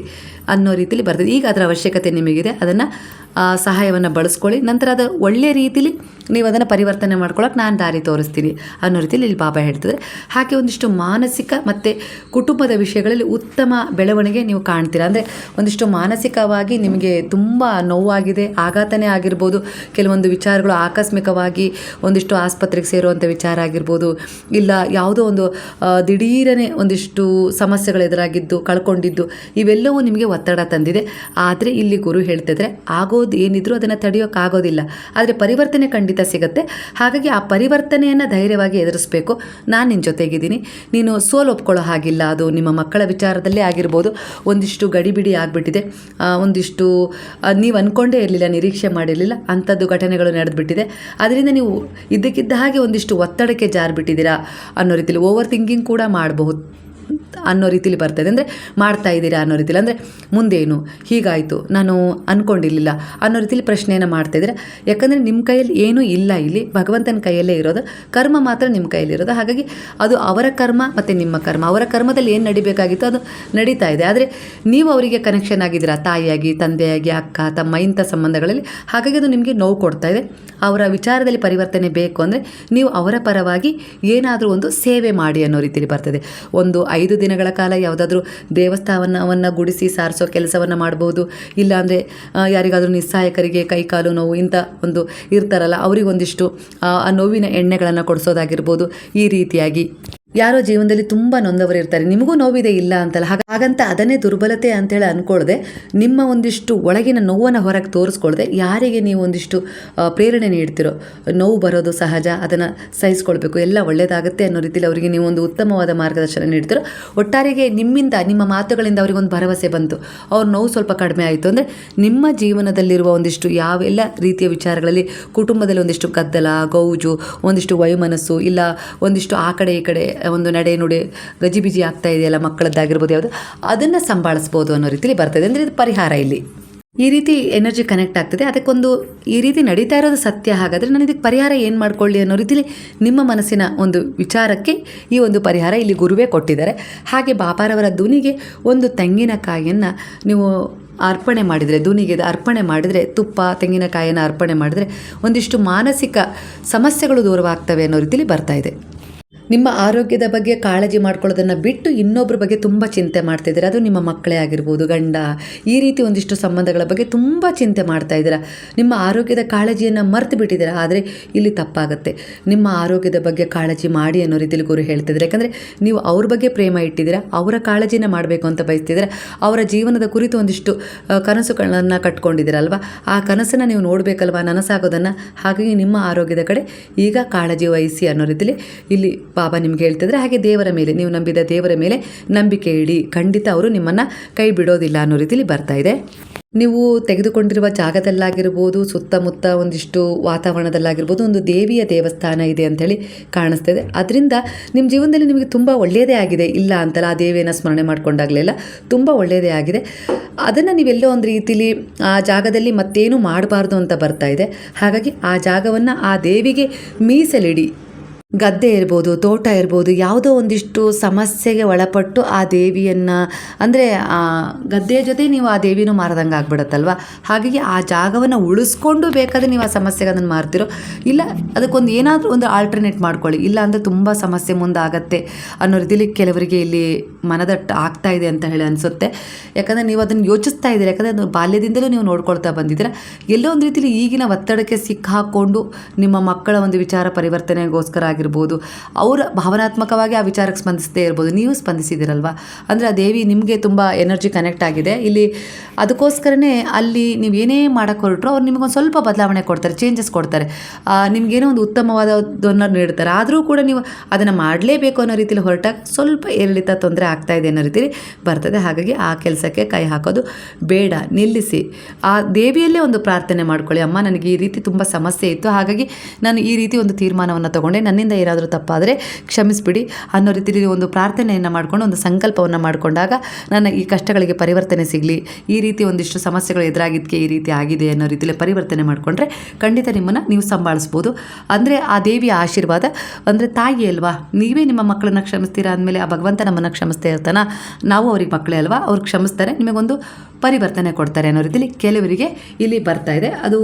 [SPEAKER 1] ಅನ್ನೋ ರೀತಿಯಲ್ಲಿ ಬರ್ತದೆ. ಈಗ ಅದರ ಅವಶ್ಯಕತೆ ನಿಮಗಿದೆ, ಅದನ್ನು ಸಹಾಯವನ್ನು ಬಳಸ್ಕೊಳ್ಳಿ. ನಂತರ ಅದು ಒಳ್ಳೆಯ ರೀತಿಲಿ ನೀವು ಅದನ್ನು ಪರಿವರ್ತನೆ ಮಾಡ್ಕೊಳ್ಳೋಕೆ ನಾನು ದಾರಿ ತೋರಿಸ್ತೀನಿ ಅನ್ನೋ ರೀತಿಯಲ್ಲಿ ಇಲ್ಲಿ ಬಾಬಾ ಹೇಳ್ತಿದ್ರೆ. ಹಾಗೆ ಒಂದಿಷ್ಟು ಮಾನಸಿಕ ಮತ್ತು ಕುಟುಂಬದ ವಿಷಯಗಳಲ್ಲಿ ಉತ್ತಮ ಬೆಳವಣಿಗೆ ನೀವು ಕಾಣ್ತೀರಾ. ಅಂದರೆ ಒಂದಿಷ್ಟು ಮಾನಸಿಕವಾಗಿ ನಿಮಗೆ ತುಂಬ ನೋವಾಗಿದೆ, ಆಘಾತನೇ ಆಗಿರ್ಬೋದು, ಕೆಲವೊಂದು ವಿಚಾರಗಳು ಆಕಸ್ಮಿಕವಾಗಿ ಒಂದಿಷ್ಟು ಆಸ್ಪತ್ರೆಗೆ ಸೇರುವಂಥ ವಿಚಾರ ಆಗಿರ್ಬೋದು, ಇಲ್ಲ ಯಾವುದೋ ಒಂದು ದಿಢೀರನೇ ಒಂದಿಷ್ಟು ಸಮಸ್ಯೆಗಳು ಎದುರಾಗಿದ್ದು, ಕಳ್ಕೊಂಡಿದ್ದು, ಇವೆಲ್ಲವೂ ನಿಮಗೆ ಒತ್ತಡ ತಂದಿದೆ. ಆದರೆ ಇಲ್ಲಿ ಗುರು ಹೇಳ್ತಿದ್ರೆ ಆಗೋದು ಏನಿದ್ರು ಅದನ್ನು ತಡೆಯೋಕ್ಕಾಗೋದಿಲ್ಲ, ಆದರೆ ಪರಿವರ್ತನೆ ಖಂಡಿತ ಸಿಗುತ್ತೆ. ಹಾಗಾಗಿ ಆ ಪರಿವರ್ತನೆಯನ್ನು ಧೈರ್ಯವಾಗಿ ಎದುರಿಸಬೇಕು. ನಾನು ನಿನ್ನ ಜೊತೆಗಿದ್ದೀನಿ, ನೀನು ಸೋಲು ಒಪ್ಕೊಳ್ಳೋ ಹಾಗಿಲ್ಲ. ಅದು ನಿಮ್ಮ ಮಕ್ಕಳ ವಿಚಾರದಲ್ಲೇ ಆಗಿರ್ಬೋದು, ಒಂದಿಷ್ಟು ಗಡಿಬಿಡಿ ಆಗಿಬಿಟ್ಟಿದೆ, ಒಂದಿಷ್ಟು ನೀವು ಅಂದ್ಕೊಂಡೇ ಇರಲಿಲ್ಲ, ನಿರೀಕ್ಷೆ ಮಾಡಿರಲಿಲ್ಲ, ಅಂಥದ್ದು ಘಟನೆಗಳು ನಡೆದುಬಿಟ್ಟಿದೆ. ಅದರಿಂದ ನೀವು ಇದ್ದಕ್ಕಿದ್ದ ಹಾಗೆ ಒಂದಿಷ್ಟು ಒತ್ತಡಕ್ಕೆ ಜಾರಿಬಿಟ್ಟಿದ್ದೀರಾ ಅನ್ನೋ ರೀತಿಯಲ್ಲಿ ಓವರ್ ಥಿಂಕಿಂಗ್ ಕೂಡ ಮಾಡಬಹುದು ಅನ್ನೋ ರೀತಿಲಿ ಬರ್ತದೆ. ಅಂದರೆ ಮಾಡ್ತಾ ಇದ್ದೀರಾ ಅನ್ನೋ ರೀತಿಲಿ, ಅಂದರೆ ಮುಂದೇನು ಹೀಗಾಯಿತು ನಾನು ಅಂದ್ಕೊಂಡಿರಲಿಲ್ಲ ಅನ್ನೋ ರೀತಿಲಿ ಪ್ರಶ್ನೆಯನ್ನು ಮಾಡ್ತಾಯಿದ್ದೀರಾ. ಯಾಕಂದರೆ ನಿಮ್ಮ ಕೈಯಲ್ಲಿ ಏನೂ ಇಲ್ಲ, ಇಲ್ಲಿ ಭಗವಂತನ ಕೈಯಲ್ಲೇ ಇರೋದು, ಕರ್ಮ ಮಾತ್ರ ನಿಮ್ಮ ಕೈಯಲ್ಲಿರೋದು. ಹಾಗಾಗಿ ಅದು ಅವರ ಕರ್ಮ ಮತ್ತು ನಿಮ್ಮ ಕರ್ಮ, ಅವರ ಕರ್ಮದಲ್ಲಿ ಏನು ನಡಿಬೇಕಾಗಿತ್ತು ಅದು ನಡೀತಾ ಇದೆ. ಆದರೆ ನೀವು ಅವರಿಗೆ ಕನೆಕ್ಷನ್ ಆಗಿದ್ದೀರಾ, ತಾಯಿಯಾಗಿ, ತಂದೆಯಾಗಿ, ಅಕ್ಕ ತಮ್ಮ ಇಂಥ ಸಂಬಂಧಗಳಲ್ಲಿ. ಹಾಗಾಗಿ ಅದು ನಿಮಗೆ ನೋವು ಕೊಡ್ತಾ ಇದೆ. ಅವರ ವಿಚಾರದಲ್ಲಿ ಪರಿವರ್ತನೆ ಬೇಕು ಅಂದರೆ ನೀವು ಅವರ ಪರವಾಗಿ ಏನಾದರೂ ಒಂದು ಸೇವೆ ಮಾಡಿ ಅನ್ನೋ ರೀತಿಯಲ್ಲಿ ಬರ್ತದೆ. ಒಂದು 5 ದಿನಗಳ ಕಾಲ ಯಾವುದಾದ್ರೂ ದೇವಸ್ಥಾನವನ್ನು ಗುಡಿಸಿ ಸಾರಿಸೋ ಕೆಲಸವನ್ನು ಮಾಡ್ಬೋದು. ಇಲ್ಲಾಂದರೆ ಯಾರಿಗಾದರೂ ನಿಸ್ಸಹಾಯಕರಿಗೆ ಕೈಕಾಲು ನೋವು ಇಂಥ ಒಂದು ಇರ್ತಾರಲ್ಲ, ಅವರಿಗೊಂದಿಷ್ಟು ಆ ನೋವಿನ ಎಣ್ಣೆಗಳನ್ನು ಕೊಡಿಸೋದಾಗಿರ್ಬೋದು. ಈ ರೀತಿಯಾಗಿ ಯಾರೋ ಜೀವನದಲ್ಲಿ ತುಂಬ ನೊಂದವರು ಇರ್ತಾರೆ, ನಿಮಗೂ ನೋವಿದೆ ಇಲ್ಲ ಅಂತಲ್ಲ, ಹಾಗಂತ ಅದನ್ನೇ ದುರ್ಬಲತೆ ಅಂತೇಳಿ ಅಂದ್ಕೊಳ್ಳದೆ, ನಿಮ್ಮ ಒಂದಿಷ್ಟು ಒಳಗಿನ ನೋವನ್ನು ಹೊರಗೆ ತೋರಿಸ್ಕೊಳ್ದೆ ಯಾರಿಗೆ ನೀವು ಒಂದಿಷ್ಟು ಪ್ರೇರಣೆ ನೀಡ್ತಿರೋ, ನೋವು ಬರೋದು ಸಹಜ, ಅದನ್ನು ಸಹಿಸ್ಕೊಳ್ಬೇಕು, ಎಲ್ಲ ಒಳ್ಳೆಯದಾಗುತ್ತೆ ಅನ್ನೋ ರೀತಿಯಲ್ಲಿ ಅವರಿಗೆ ನೀವು ಒಂದು ಉತ್ತಮವಾದ ಮಾರ್ಗದರ್ಶನ ನೀಡ್ತಿರೋ, ಒಟ್ಟಾರೆಗೆ ನಿಮ್ಮಿಂದ, ನಿಮ್ಮ ಮಾತುಗಳಿಂದ ಅವರಿಗೊಂದು ಭರವಸೆ ಬಂತು, ಅವ್ರ ನೋವು ಸ್ವಲ್ಪ ಕಡಿಮೆ ಆಯಿತು ಅಂದರೆ ನಿಮ್ಮ ಜೀವನದಲ್ಲಿರುವ ಒಂದಿಷ್ಟು ಯಾವೆಲ್ಲ ರೀತಿಯ ವಿಚಾರಗಳಲ್ಲಿ ಕುಟುಂಬದಲ್ಲಿ ಒಂದಿಷ್ಟು ಗದ್ದಲ, ಗೌಜು, ಒಂದಿಷ್ಟು ವೈಮನಸ್ಸು, ಇಲ್ಲ ಒಂದಿಷ್ಟು ಆ ಕಡೆ ಈ ಕಡೆ ಒಂದು ನಡೆ ನುಡಿ ಗಜಿಬಿಜಿ ಆಗ್ತಾ ಇದೆಯಲ್ಲ, ಮಕ್ಕಳದ್ದಾಗಿರ್ಬೋದು ಯಾವುದು, ಅದನ್ನು ಸಂಭಾಳಿಸ್ಬೋದು ಅನ್ನೋ ರೀತಿಯಲ್ಲಿ ಬರ್ತದೆ. ಅಂದರೆ ಇದು ಪರಿಹಾರ. ಇಲ್ಲಿ ಈ ರೀತಿ ಎನರ್ಜಿ ಕನೆಕ್ಟ್ ಆಗ್ತದೆ, ಅದಕ್ಕೊಂದು ಈ ರೀತಿ ನಡೀತಾ ಇರೋದು ಸತ್ಯ. ಹಾಗಾದರೆ ನಾನು ಇದಕ್ಕೆ ಪರಿಹಾರ ಏನು ಮಾಡ್ಕೊಳ್ಳಿ ಅನ್ನೋ ರೀತಿಯಲ್ಲಿ ನಿಮ್ಮ ಮನಸ್ಸಿನ ಒಂದು ವಿಚಾರಕ್ಕೆ ಈ ಒಂದು ಪರಿಹಾರ ಇಲ್ಲಿ ಗುರುವೇ ಕೊಟ್ಟಿದ್ದಾರೆ. ಹಾಗೆ ಬಾಬಾರವರ ದುನಿಗೆ ಒಂದು ತೆಂಗಿನಕಾಯಿಯನ್ನು ನೀವು ಅರ್ಪಣೆ ಮಾಡಿದರೆ, ದುನಿಗೆ ಅರ್ಪಣೆ ಮಾಡಿದರೆ, ತುಪ್ಪ ತೆಂಗಿನಕಾಯಿಯನ್ನು ಅರ್ಪಣೆ ಮಾಡಿದರೆ ಒಂದಿಷ್ಟು ಮಾನಸಿಕ ಸಮಸ್ಯೆಗಳು ದೂರವಾಗ್ತವೆ ಅನ್ನೋ ರೀತಿಯಲ್ಲಿ ಬರ್ತಾ ಇದೆ. ನಿಮ್ಮ ಆರೋಗ್ಯದ ಬಗ್ಗೆ ಕಾಳಜಿ ಮಾಡ್ಕೊಳ್ಳೋದನ್ನು ಬಿಟ್ಟು ಇನ್ನೊಬ್ಬರ ಬಗ್ಗೆ ತುಂಬ ಚಿಂತೆ ಮಾಡ್ತಾಯಿದ್ದೀರಾ. ಅದು ನಿಮ್ಮ ಮಕ್ಕಳೇ ಆಗಿರ್ಬೋದು, ಗಂಡ, ಈ ರೀತಿ ಒಂದಿಷ್ಟು ಸಂಬಂಧಗಳ ಬಗ್ಗೆ ತುಂಬ ಚಿಂತೆ ಮಾಡ್ತಾ ಇದ್ದೀರಾ. ನಿಮ್ಮ ಆರೋಗ್ಯದ ಕಾಳಜಿಯನ್ನು ಮರೆತು ಬಿಟ್ಟಿದ್ದೀರಾ. ಆದರೆ ಇಲ್ಲಿ ತಪ್ಪಾಗುತ್ತೆ. ನಿಮ್ಮ ಆರೋಗ್ಯದ ಬಗ್ಗೆ ಕಾಳಜಿ ಮಾಡಿ ಅನ್ನೋ ರೀತಿಯಲ್ಲಿ ಗುರು ಹೇಳ್ತಿದ್ದಾರೆ. ಯಾಕಂದರೆ ನೀವು ಅವ್ರ ಬಗ್ಗೆ ಪ್ರೇಮ ಇಟ್ಟಿದ್ದೀರಾ, ಅವರ ಕಾಳಜಿನ ಮಾಡಬೇಕು ಅಂತ ಬಯಸ್ತಿದ್ದೀರಾ, ಅವರ ಜೀವನದ ಕುರಿತು ಒಂದಿಷ್ಟು ಕನಸುಗಳನ್ನು ಕಟ್ಕೊಂಡಿದ್ದೀರಲ್ವ, ಆ ಕನಸನ್ನು ನೀವು ನೋಡಬೇಕಲ್ವ, ನನಸಾಗೋದನ್ನು. ಹಾಗಾಗಿ ನಿಮ್ಮ ಆರೋಗ್ಯದ ಕಡೆ ಈಗ ಕಾಳಜಿ ವಹಿಸಿ ಅನ್ನೋ ರೀತಿಯಲ್ಲಿ ಇಲ್ಲಿ ಬಾಬಾ ನಿಮ್ಗೆ ಹೇಳ್ತಿದ್ರೆ. ಹಾಗೆ ದೇವರ ಮೇಲೆ, ನೀವು ನಂಬಿದ ದೇವರ ಮೇಲೆ ನಂಬಿಕೆ ಇಡಿ, ಖಂಡಿತ ಅವರು ನಿಮ್ಮನ್ನು ಕೈ ಬಿಡೋದಿಲ್ಲ ಅನ್ನೋ ರೀತಿಯಲ್ಲಿ ಬರ್ತಾ ಇದೆ. ನೀವು ತೆಗೆದುಕೊಂಡಿರುವ ಜಾಗದಲ್ಲಾಗಿರ್ಬೋದು, ಸುತ್ತಮುತ್ತ ಒಂದಿಷ್ಟು ವಾತಾವರಣದಲ್ಲಾಗಿರ್ಬೋದು, ಒಂದು ದೇವಿಯ ದೇವಸ್ಥಾನ ಇದೆ ಅಂಥೇಳಿ ಕಾಣಿಸ್ತಿದೆ. ಅದರಿಂದ ನಿಮ್ಮ ಜೀವನದಲ್ಲಿ ನಿಮಗೆ ತುಂಬ ಒಳ್ಳೆಯದೇ ಆಗಿದೆ, ಇಲ್ಲ ಅಂತಲ್ಲ, ಆ ದೇವಿಯನ್ನು ಸ್ಮರಣೆ ಮಾಡ್ಕೊಂಡಾಗಲೆಲ್ಲ ತುಂಬ ಒಳ್ಳೆಯದೇ ಆಗಿದೆ. ಅದನ್ನು ನೀವೆಲ್ಲೋ ಒಂದು ರೀತಿಲಿ ಆ ಜಾಗದಲ್ಲಿ ಮತ್ತೇನು ಮಾಡಬಾರ್ದು ಅಂತ ಬರ್ತಾ ಇದೆ. ಹಾಗಾಗಿ ಆ ಜಾಗವನ್ನು ಆ ದೇವಿಗೆ ಮೀಸಲಿಡಿ. ಗದ್ದೆ ಇರ್ಬೋದು, ತೋಟ ಇರ್ಬೋದು, ಯಾವುದೋ ಒಂದಿಷ್ಟು ಸಮಸ್ಯೆಗೆ ಒಳಪಟ್ಟು ಆ ದೇವಿಯನ್ನು, ಅಂದರೆ ಆ ಗದ್ದೆಯ ಜೊತೆ ನೀವು ಆ ದೇವಿನೂ ಮಾರದಂಗೆ ಆಗ್ಬಿಡುತ್ತಲ್ವ. ಹಾಗಾಗಿ ಆ ಜಾಗವನ್ನು ಉಳಿಸ್ಕೊಂಡು ಬೇಕಾದರೆ ನೀವು ಆ ಸಮಸ್ಯೆಗೆ ಅದನ್ನು ಮಾರ್ತಿರೋ, ಇಲ್ಲ ಅದಕ್ಕೊಂದು ಏನಾದರೂ ಒಂದು ಆಲ್ಟರ್ನೇಟ್ ಮಾಡ್ಕೊಳ್ಳಿ, ಇಲ್ಲ ಅಂದರೆ ತುಂಬ ಸಮಸ್ಯೆ ಮುಂದಾಗತ್ತೆ ಅನ್ನೋ ರೀತಿಯಲ್ಲಿ ಕೆಲವರಿಗೆ ಇಲ್ಲಿ ಮನದಟ್ಟು ಆಗ್ತಾ ಇದೆ ಅಂತ ಹೇಳಿ ಅನಿಸುತ್ತೆ. ಯಾಕಂದರೆ ನೀವು ಅದನ್ನು ಯೋಚಿಸ್ತಾ ಇದ್ದೀರಿ, ಯಾಕಂದರೆ ಅದು ಬಾಲ್ಯದಿಂದಲೂ ನೀವು ನೋಡ್ಕೊಳ್ತಾ ಬಂದಿದ್ದೀರ. ಎಲ್ಲೋ ಒಂದು ರೀತಿಯಲ್ಲಿ ಈಗಿನ ಒತ್ತಡಕ್ಕೆ ಸಿಕ್ಕಾಕ್ಕೊಂಡು ನಿಮ್ಮ ಮಕ್ಕಳ ಒಂದು ವಿಚಾರ ಪರಿವರ್ತನೆಗೋಸ್ಕರ ಆಗಿರ್ಬೋದು, ಅವರ ಭಾವನಾತ್ಮಕವಾಗಿ ಆ ವಿಚಾರಕ್ಕೆ ಸ್ಪಂದಿಸದೇ ಇರ್ಬೋದು, ನೀವು ಸ್ಪಂದಿಸಿದಿರಲ್ವ. ಅಂದರೆ ಆ ದೇವಿ ನಿಮಗೆ ತುಂಬ ಎನರ್ಜಿ ಕನೆಕ್ಟ್ ಆಗಿದೆ ಇಲ್ಲಿ. ಅದಕ್ಕೋಸ್ಕರನೇ ಅಲ್ಲಿ ನೀವು ಏನೇ ಮಾಡೋಕ್ಕೆ ಹೊರಟ್ರು ಅವ್ರು ನಿಮಗೊಂದು ಸ್ವಲ್ಪ ಬದಲಾವಣೆ ಕೊಡ್ತಾರೆ, ಚೇಂಜಸ್ ಕೊಡ್ತಾರೆ, ನಿಮಗೇನೋ ಒಂದು ಉತ್ತಮವಾದದನ್ನು ನೀಡ್ತಾರೆ. ಆದರೂ ಕೂಡ ನೀವು ಅದನ್ನು ಮಾಡಲೇಬೇಕು ಅನ್ನೋ ರೀತಿಯಲ್ಲಿ ಹೊರಟಾಗ ಸ್ವಲ್ಪ ಏರಿಳಿತ ತೊಂದರೆ ಆಗ್ತಾ ಇದೆ ಅನ್ನೋ ರೀತಿಯಲ್ಲಿ ಬರ್ತದೆ. ಹಾಗಾಗಿ ಆ ಕೆಲಸಕ್ಕೆ ಕೈ ಹಾಕೋದು ಬೇಡ, ನಿಲ್ಲಿಸಿ. ಆ ದೇವಿಯಲ್ಲೇ ಒಂದು ಪ್ರಾರ್ಥನೆ ಮಾಡ್ಕೊಳ್ಳಿ, ಅಮ್ಮ ನನಗೆ ಈ ರೀತಿ ತುಂಬ ಸಮಸ್ಯೆ ಇತ್ತು, ಹಾಗಾಗಿ ನಾನು ಈ ರೀತಿ ಒಂದು ತೀರ್ಮಾನವನ್ನು ತಗೊಂಡೆ, ನನ್ನಿಂದ ಏನಾದರೂ ತಪ್ಪಾದರೆ ಕ್ಷಮಿಸಿಬಿಡಿ ಅನ್ನೋ ರೀತಿಯಲ್ಲಿ ಒಂದು ಪ್ರಾರ್ಥನೆಯನ್ನು ಮಾಡಿಕೊಂಡು ಒಂದು ಸಂಕಲ್ಪವನ್ನು ಮಾಡಿಕೊಂಡಾಗ ನನ್ನ ಈ ಕಷ್ಟಗಳಿಗೆ ಪರಿವರ್ತನೆ ಸಿಗಲಿ, ಈ ರೀತಿ ಒಂದಿಷ್ಟು ಸಮಸ್ಯೆಗಳು ಎದುರಾಗಿದ್ದಕ್ಕೆ ಈ ರೀತಿ ಆಗಿದೆ ಅನ್ನೋ ರೀತಿಯಲ್ಲಿ ಪರಿವರ್ತನೆ ಮಾಡಿಕೊಂಡ್ರೆ ಖಂಡಿತ ನಿಮ್ಮನ್ನು ನೀವು ಸಂಭಾಳಿಸ್ಬೋದು. ಅಂದರೆ ಆ ದೇವಿಯ ಆಶೀರ್ವಾದ, ಅಂದರೆ ತಾಯಿ ಅಲ್ವಾ, ನೀವೇ ನಿಮ್ಮ ಮಕ್ಕಳನ್ನ ಕ್ಷಮಿಸ್ತೀರಾ ಅಂದಮೇಲೆ ಆ ಭಗವಂತ ನಮ್ಮನ್ನು ಕ್ಷಮಿಸ್ತಾ ಇರ್ತಾನ, ನಾವು ಅವ್ರಿಗೆ ಮಕ್ಕಳೇ ಅಲ್ವಾ, ಅವ್ರು ಕ್ಷಮಿಸ್ತಾರೆ, ನಿಮಗೊಂದು ಪರಿವರ್ತನೆ ಕೊಡ್ತಾರೆ ಅನ್ನೋ ರೀತಿಯಲ್ಲಿ ಕೆಲವರಿಗೆ ಇಲ್ಲಿ ಬರ್ತಾ ಇದೆ. ಅದು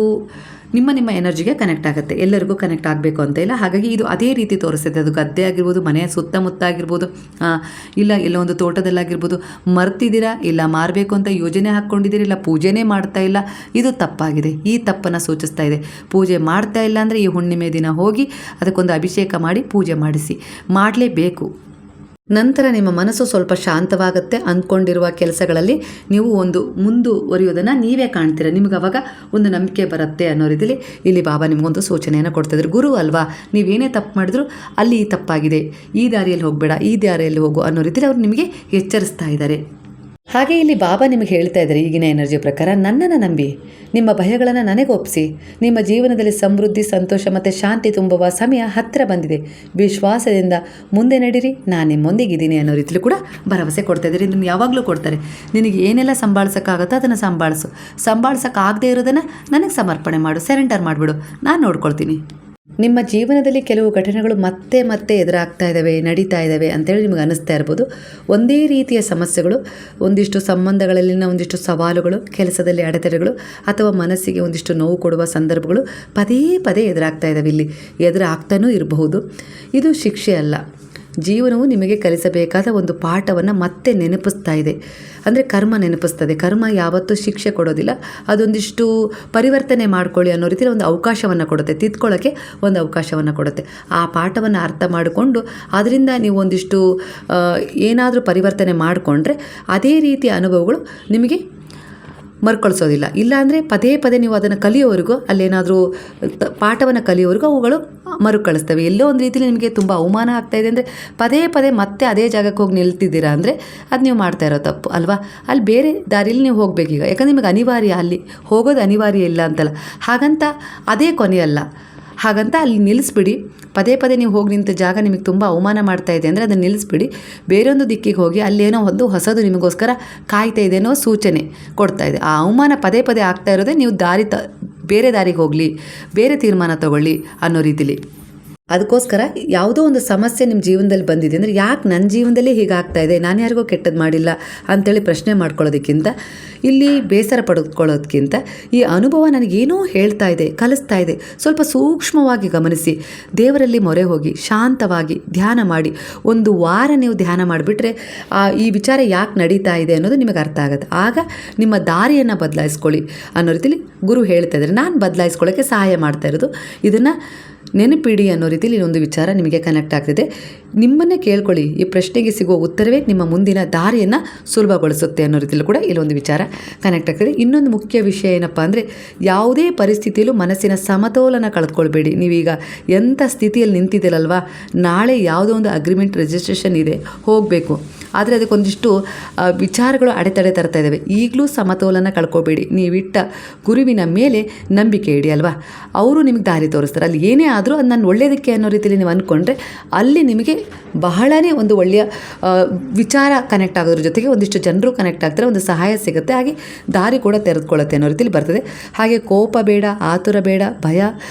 [SPEAKER 1] ನಿಮ್ಮ ಎನರ್ಜಿಗೆ ಕನೆಕ್ಟ್ ಆಗುತ್ತೆ, ಎಲ್ಲರಿಗೂ ಕನೆಕ್ಟ್ ಆಗಬೇಕು ಅಂತ ಇಲ್ಲ. ಹಾಗಾಗಿ ಇದು ಅದೇ ರೀತಿ ತೋರಿಸ್ತದೆ. ಅದು ಗದ್ದೆ ಆಗಿರ್ಬೋದು, ಮನೆಯ ಸುತ್ತಮುತ್ತ ಆಗಿರ್ಬೋದು, ಇಲ್ಲ ಎಲ್ಲ ಒಂದು ತೋಟದಲ್ಲಾಗಿರ್ಬೋದು, ಮರ್ತಿದ್ದೀರಾ, ಇಲ್ಲ ಮಾರಬೇಕು ಅಂತ ಯೋಜನೆ ಹಾಕ್ಕೊಂಡಿದ್ದೀರಿ, ಇಲ್ಲ ಪೂಜೆನೇ ಮಾಡ್ತಾ ಇಲ್ಲ, ಇದು ತಪ್ಪಾಗಿದೆ. ಈ ತಪ್ಪನ್ನು ಸೂಚಿಸ್ತಾ ಇದೆ. ಪೂಜೆ ಮಾಡ್ತಾ ಇಲ್ಲ ಅಂದರೆ ಈ ಹುಣ್ಣಿಮೆ ದಿನ ಹೋಗಿ ಅದಕ್ಕೊಂದು ಅಭಿಷೇಕ ಮಾಡಿ ಪೂಜೆ ಮಾಡಿಸಿ, ಮಾಡಲೇಬೇಕು. ನಂತರ ನಿಮ್ಮ ಮನಸ್ಸು ಸ್ವಲ್ಪ ಶಾಂತವಾಗುತ್ತೆ. ಅಂದ್ಕೊಂಡಿರುವ ಕೆಲಸಗಳಲ್ಲಿ ನೀವು ಒಂದು ಮುಂದುವರಿಯೋದನ್ನು ನೀವೇ ಕಾಣ್ತೀರ, ನಿಮ್ಗೆ ಅವಾಗ ಒಂದು ನಂಬಿಕೆ ಬರುತ್ತೆ ಅನ್ನೋ ರೀತಿಯಲ್ಲಿ ಇಲ್ಲಿ ಬಾಬಾ ನಿಮಗೊಂದು ಸೂಚನೆಯನ್ನು ಕೊಡ್ತಿದ್ರು. ಗುರು ಅಲ್ವಾ, ನೀವೇನೇ ತಪ್ಪು ಮಾಡಿದ್ರು ಅಲ್ಲಿ ಈ ತಪ್ಪಾಗಿದೆ, ಈ ದಾರಿಯಲ್ಲಿ ಹೋಗಬೇಡ, ಈ ದಾರಿಯಲ್ಲಿ ಹೋಗು ಅನ್ನೋ ರೀತಿಯಲ್ಲಿ ಅವರು ನಿಮಗೆ ಎಚ್ಚರಿಸ್ತಾ ಇದ್ದಾರೆ. ಹಾಗೆ ಇಲ್ಲಿ ಬಾಬಾ ನಿಮಗೆ ಹೇಳ್ತಾ ಇದ್ದಾರೆ, ಈಗಿನ ಎನರ್ಜಿ ಪ್ರಕಾರ ನನ್ನನ್ನು ನಂಬಿ, ನಿಮ್ಮ ಭಯಗಳನ್ನು ನನಗೆ ಒಪ್ಪಿಸಿ, ನಿಮ್ಮ ಜೀವನದಲ್ಲಿ ಸಮೃದ್ಧಿ, ಸಂತೋಷ ಮತ್ತು ಶಾಂತಿ ತುಂಬುವ ಸಮಯ ಹತ್ತಿರ ಬಂದಿದೆ, ವಿಶ್ವಾಸದಿಂದ ಮುಂದೆ ನಡೀರಿ, ನಾನು ನಿಮ್ಮೊಂದಿಗಿದ್ದೀನಿ ಅನ್ನೋ ರೀತಿಯಲ್ಲಿ ಕೂಡ ಭರವಸೆ ಕೊಡ್ತಾ ಇದ್ದಾರೆ. ಇದನ್ನು ಯಾವಾಗಲೂ ಕೊಡ್ತಾರೆ, ನಿನಗೆ ಏನೆಲ್ಲ ಸಂಭಾಳಿಸೋಕ್ಕಾಗುತ್ತೋ ಅದನ್ನು ಸಂಭಾಳಿಸೋಕ್ಕಾಗದೇ ಇರೋದನ್ನು ನನಗೆ ಸಮರ್ಪಣೆ ಮಾಡು, ಸರೆಂಡರ್ ಮಾಡಿಬಿಡು, ನಾನು ನೋಡ್ಕೊಳ್ತೀನಿ. ನಿಮ್ಮ ಜೀವನದಲ್ಲಿ ಕೆಲವು ಘಟನೆಗಳು ಮತ್ತೆ ಮತ್ತೆ ಎದುರಾಗ್ತಾ ಇದ್ದಾವೆ, ನಡೀತಾ ಇದ್ದಾವೆ ಅಂತೇಳಿ ನಿಮಗೆ ಅನ್ನಿಸ್ತಾ ಇರ್ಬೋದು. ಒಂದೇ ರೀತಿಯ ಸಮಸ್ಯೆಗಳು, ಒಂದಿಷ್ಟು ಸಂಬಂಧಗಳಲ್ಲಿನ ಒಂದಿಷ್ಟು ಸವಾಲುಗಳು, ಕೆಲಸದಲ್ಲಿ ಅಡೆತಡೆಗಳು ಅಥವಾ ಮನಸ್ಸಿಗೆ ಒಂದಿಷ್ಟು ನೋವು ಕೊಡುವ ಸಂದರ್ಭಗಳು ಪದೇ ಪದೇ ಎದುರಾಗ್ತಾ ಇದ್ದಾವೆ. ಇಲ್ಲಿ ಎದುರಾಗ್ತಾನೂ ಇರಬಹುದು. ಇದು ಶಿಕ್ಷೆ ಅಲ್ಲ, ಜೀವನವು ನಿಮಗೆ ಕಲಿಸಬೇಕಾದ ಒಂದು ಪಾಠವನ್ನು ಮತ್ತೆ ನೆನಪಿಸ್ತಾ ಇದೆ. ಅಂದರೆ ಕರ್ಮ ನೆನಪಿಸ್ತದೆ. ಕರ್ಮ ಯಾವತ್ತೂ ಶಿಕ್ಷೆ ಕೊಡೋದಿಲ್ಲ, ಅದೊಂದಿಷ್ಟು ಪರಿವರ್ತನೆ ಮಾಡ್ಕೊಳ್ಳಿ ಅನ್ನೋ ರೀತಿಯಲ್ಲಿ ಒಂದು ಅವಕಾಶವನ್ನು ಕೊಡುತ್ತೆ, ತಿದ್ಕೊಳ್ಳೋಕ್ಕೆ ಒಂದು ಅವಕಾಶವನ್ನು ಕೊಡುತ್ತೆ. ಆ ಪಾಠವನ್ನು ಅರ್ಥ ಮಾಡಿಕೊಂಡು ಅದರಿಂದ ನೀವು ಒಂದಿಷ್ಟು ಏನಾದರೂ ಪರಿವರ್ತನೆ ಮಾಡಿಕೊಂಡ್ರೆ ಅದೇ ರೀತಿಯ ಅನುಭವಗಳು ನಿಮಗೆ ಮರುಕಳಿಸೋದಿಲ್ಲ. ಇಲ್ಲಾಂದರೆ ಪದೇ ಪದೇ ನೀವು ಅದನ್ನು ಕಲಿಯೋವರೆಗೂ, ಅಲ್ಲೇನಾದರೂ ಪಾಠವನ್ನು ಕಲಿಯೋವರೆಗೂ ಅವುಗಳು ಮರುಕಳಿಸ್ತವೆ. ಎಲ್ಲೋ ಒಂದು ರೀತಿಯಲ್ಲಿ ನಿಮಗೆ ತುಂಬ ಅವಮಾನ ಆಗ್ತಾಯಿದೆ ಅಂದರೆ ಪದೇ ಪದೇ ಮತ್ತೆ ಅದೇ ಜಾಗಕ್ಕೆ ಹೋಗಿ ನಿಲ್ತಿದ್ದೀರಾ ಅಂದರೆ ಅದು ನೀವು ಮಾಡ್ತಾ ಇರೋ ತಪ್ಪು ಅಲ್ವಾ. ಅಲ್ಲಿ ಬೇರೆ ದಾರಿಯಲ್ಲಿ ನೀವು ಹೋಗಬೇಕೀಗ, ಯಾಕಂದರೆ ನಿಮಗೆ ಅನಿವಾರ್ಯ, ಅಲ್ಲಿ ಹೋಗೋದು ಅನಿವಾರ್ಯ ಇಲ್ಲ ಅಂತಲ್ಲ, ಹಾಗಂತ ಅದೇ ಕೊನೆಯಲ್ಲ. ಹಾಗಂತ ಅಲ್ಲಿ ನಿಲ್ಲಿಸ್ಬಿಡಿ. ಪದೇ ಪದೇ ನೀವು ಹೋಗಿ ನಿಂತ ಜಾಗ ನಿಮಗೆ ತುಂಬ ಅವಮಾನ ಮಾಡ್ತಾ ಇದೆ ಅಂದರೆ ಅದನ್ನು ನಿಲ್ಲಿಸ್ಬಿಡಿ. ಬೇರೊಂದು ದಿಕ್ಕಿಗೆ ಹೋಗಿ, ಅಲ್ಲೇನೋ ಒಂದು ಹೊಸದು ನಿಮಗೋಸ್ಕರ ಕಾಯ್ತಾ ಇದೆ ಅನ್ನೋ ಸೂಚನೆ ಕೊಡ್ತಾ ಇದೆ. ಆ ಅವಮಾನ ಪದೇ ಪದೇ ಆಗ್ತಾ ಇರೋದೇ ನೀವು ಬೇರೆ ದಾರಿಗೆ ಹೋಗಲಿ, ಬೇರೆ ತೀರ್ಮಾನ ತಗೊಳ್ಳಿ ಅನ್ನೋ ರೀತಿಲಿ. ಅದಕ್ಕೋಸ್ಕರ ಯಾವುದೋ ಒಂದು ಸಮಸ್ಯೆ ನಿಮ್ಮ ಜೀವನದಲ್ಲಿ ಬಂದಿದೆ ಅಂದರೆ ಯಾಕೆ ನನ್ನ ಜೀವನದಲ್ಲಿ ಹೀಗಾಗ್ತಾ ಇದೆ, ನಾನು ಯಾರಿಗೂ ಕೆಟ್ಟದ್ದು ಮಾಡಿಲ್ಲ ಅಂಥೇಳಿ ಪ್ರಶ್ನೆ ಮಾಡ್ಕೊಳ್ಳೋದಕ್ಕಿಂತ, ಇಲ್ಲಿ ಬೇಸರ ಪಡ್ಕೊಳ್ಳೋದಕ್ಕಿಂತ ಈ ಅನುಭವ ನನಗೇನೋ ಹೇಳ್ತಾ ಇದೆ, ಕಲಿಸ್ತಾ ಇದೆ, ಸ್ವಲ್ಪ ಸೂಕ್ಷ್ಮವಾಗಿ ಗಮನಿಸಿ ದೇವರಲ್ಲಿ ಮೊರೆ ಹೋಗಿ ಶಾಂತವಾಗಿ ಧ್ಯಾನ ಮಾಡಿ. ಒಂದು ವಾರ ನೀವು ಧ್ಯಾನ ಮಾಡಿಬಿಟ್ರೆ ಈ ವಿಚಾರ ಯಾಕೆ ನಡೀತಾ ಇದೆ ಅನ್ನೋದು ನಿಮಗೆ ಅರ್ಥ ಆಗುತ್ತೆ. ಆಗ ನಿಮ್ಮ ದಾರಿಯನ್ನು ಬದಲಾಯಿಸ್ಕೊಳ್ಳಿ ಅನ್ನೋ ರೀತಿಲಿ ಗುರು ಹೇಳ್ತಾ ಇದ್ದಾರೆ. ನಾನು ಬದಲಾಯಿಸ್ಕೊಳ್ಳೋಕ್ಕೆ ಸಹಾಯ ಮಾಡ್ತಾ ಇರೋದು. ಇದನ್ನು ನೆನಪಿಡಿ ಅನ್ನೋ ರೀತಿಯಲ್ಲಿ ಒಂದು ವಿಚಾರ ನಿಮಗೆ ಕನೆಕ್ಟ್ ಆಗ್ತಿದೆ. ನಿಮ್ಮನ್ನೇ ಕೇಳ್ಕೊಳ್ಳಿ, ಈ ಪ್ರಶ್ನೆಗೆ ಸಿಗುವ ಉತ್ತರವೇ ನಿಮ್ಮ ಮುಂದಿನ ದಾರಿಯನ್ನು ಸುಲಭಗೊಳಿಸುತ್ತೆ ಅನ್ನೋ ರೀತಿಯಲ್ಲಿ ಕೂಡ ಇಲ್ಲೊಂದು ವಿಚಾರ ಕನೆಕ್ಟ್ ಆಗ್ತದೆ. ಇನ್ನೊಂದು ಮುಖ್ಯ ವಿಷಯ ಏನಪ್ಪ ಅಂದರೆ, ಯಾವುದೇ ಪರಿಸ್ಥಿತಿಯಲ್ಲೂ ಮನಸ್ಸಿನ ಸಮತೋಲನ ಕಳೆದುಕೊಳ್ಬೇಡಿ. ನೀವೀಗ ಎಂಥ ಸ್ಥಿತಿಯಲ್ಲಿ ನಿಂತಿದ್ದೀರಲ್ವಾ, ನಾಳೆ ಯಾವುದೋ ಒಂದು ಅಗ್ರಿಮೆಂಟ್ ರಿಜಿಸ್ಟ್ರೇಷನ್ ಇದೆ, ಹೋಗಬೇಕು, ಆದರೆ ಅದಕ್ಕೊಂದಿಷ್ಟು ವಿಚಾರಗಳು ಅಡೆತಡೆ ತರ್ತಾ ಇದ್ದಾವೆ. ಈಗಲೂ ಸಮತೋಲನ ಕಳ್ಕೊಬೇಡಿ. ನೀವಿಟ್ಟ ಗುರುವಿನ ಮೇಲೆ ನಂಬಿಕೆ ಇಡಿ ಅಲ್ವಾ, ಅವರು ನಿಮಗೆ ದಾರಿ ತೋರಿಸ್ತಾರೆ. ಅಲ್ಲಿ ಏನೇ ಆದರೂ ಅದು ನಾನು ಒಳ್ಳೆಯದಕ್ಕೆ ಅನ್ನೋ ರೀತಿಯಲ್ಲಿ ನೀವು ಅಂದ್ಕೊಂಡ್ರೆ ಅಲ್ಲಿ ನಿಮಗೆ ಬಹಳನೇ ಒಂದು ಒಳ್ಳೆಯ ವಿಚಾರ ಕನೆಕ್ಟ್ ಆಗೋದ್ರ ಜೊತೆಗೆ ಒಂದಿಷ್ಟು ಜನರು ಕನೆಕ್ಟ್ ಆಗ್ತಾರೆ, ಒಂದು ಸಹಾಯ ಸಿಗುತ್ತೆ, ಹಾಗೆ ದಾರಿ ಕೂಡ ತೆರೆದುಕೊಳ್ಳುತ್ತೆ ಅನ್ನೋ ರೀತಿಯಲ್ಲಿ ಬರ್ತದೆ. ಹಾಗೆ ಕೋಪ ಬೇಡ, ಆತುರ ಬೇಡ, ಭಯ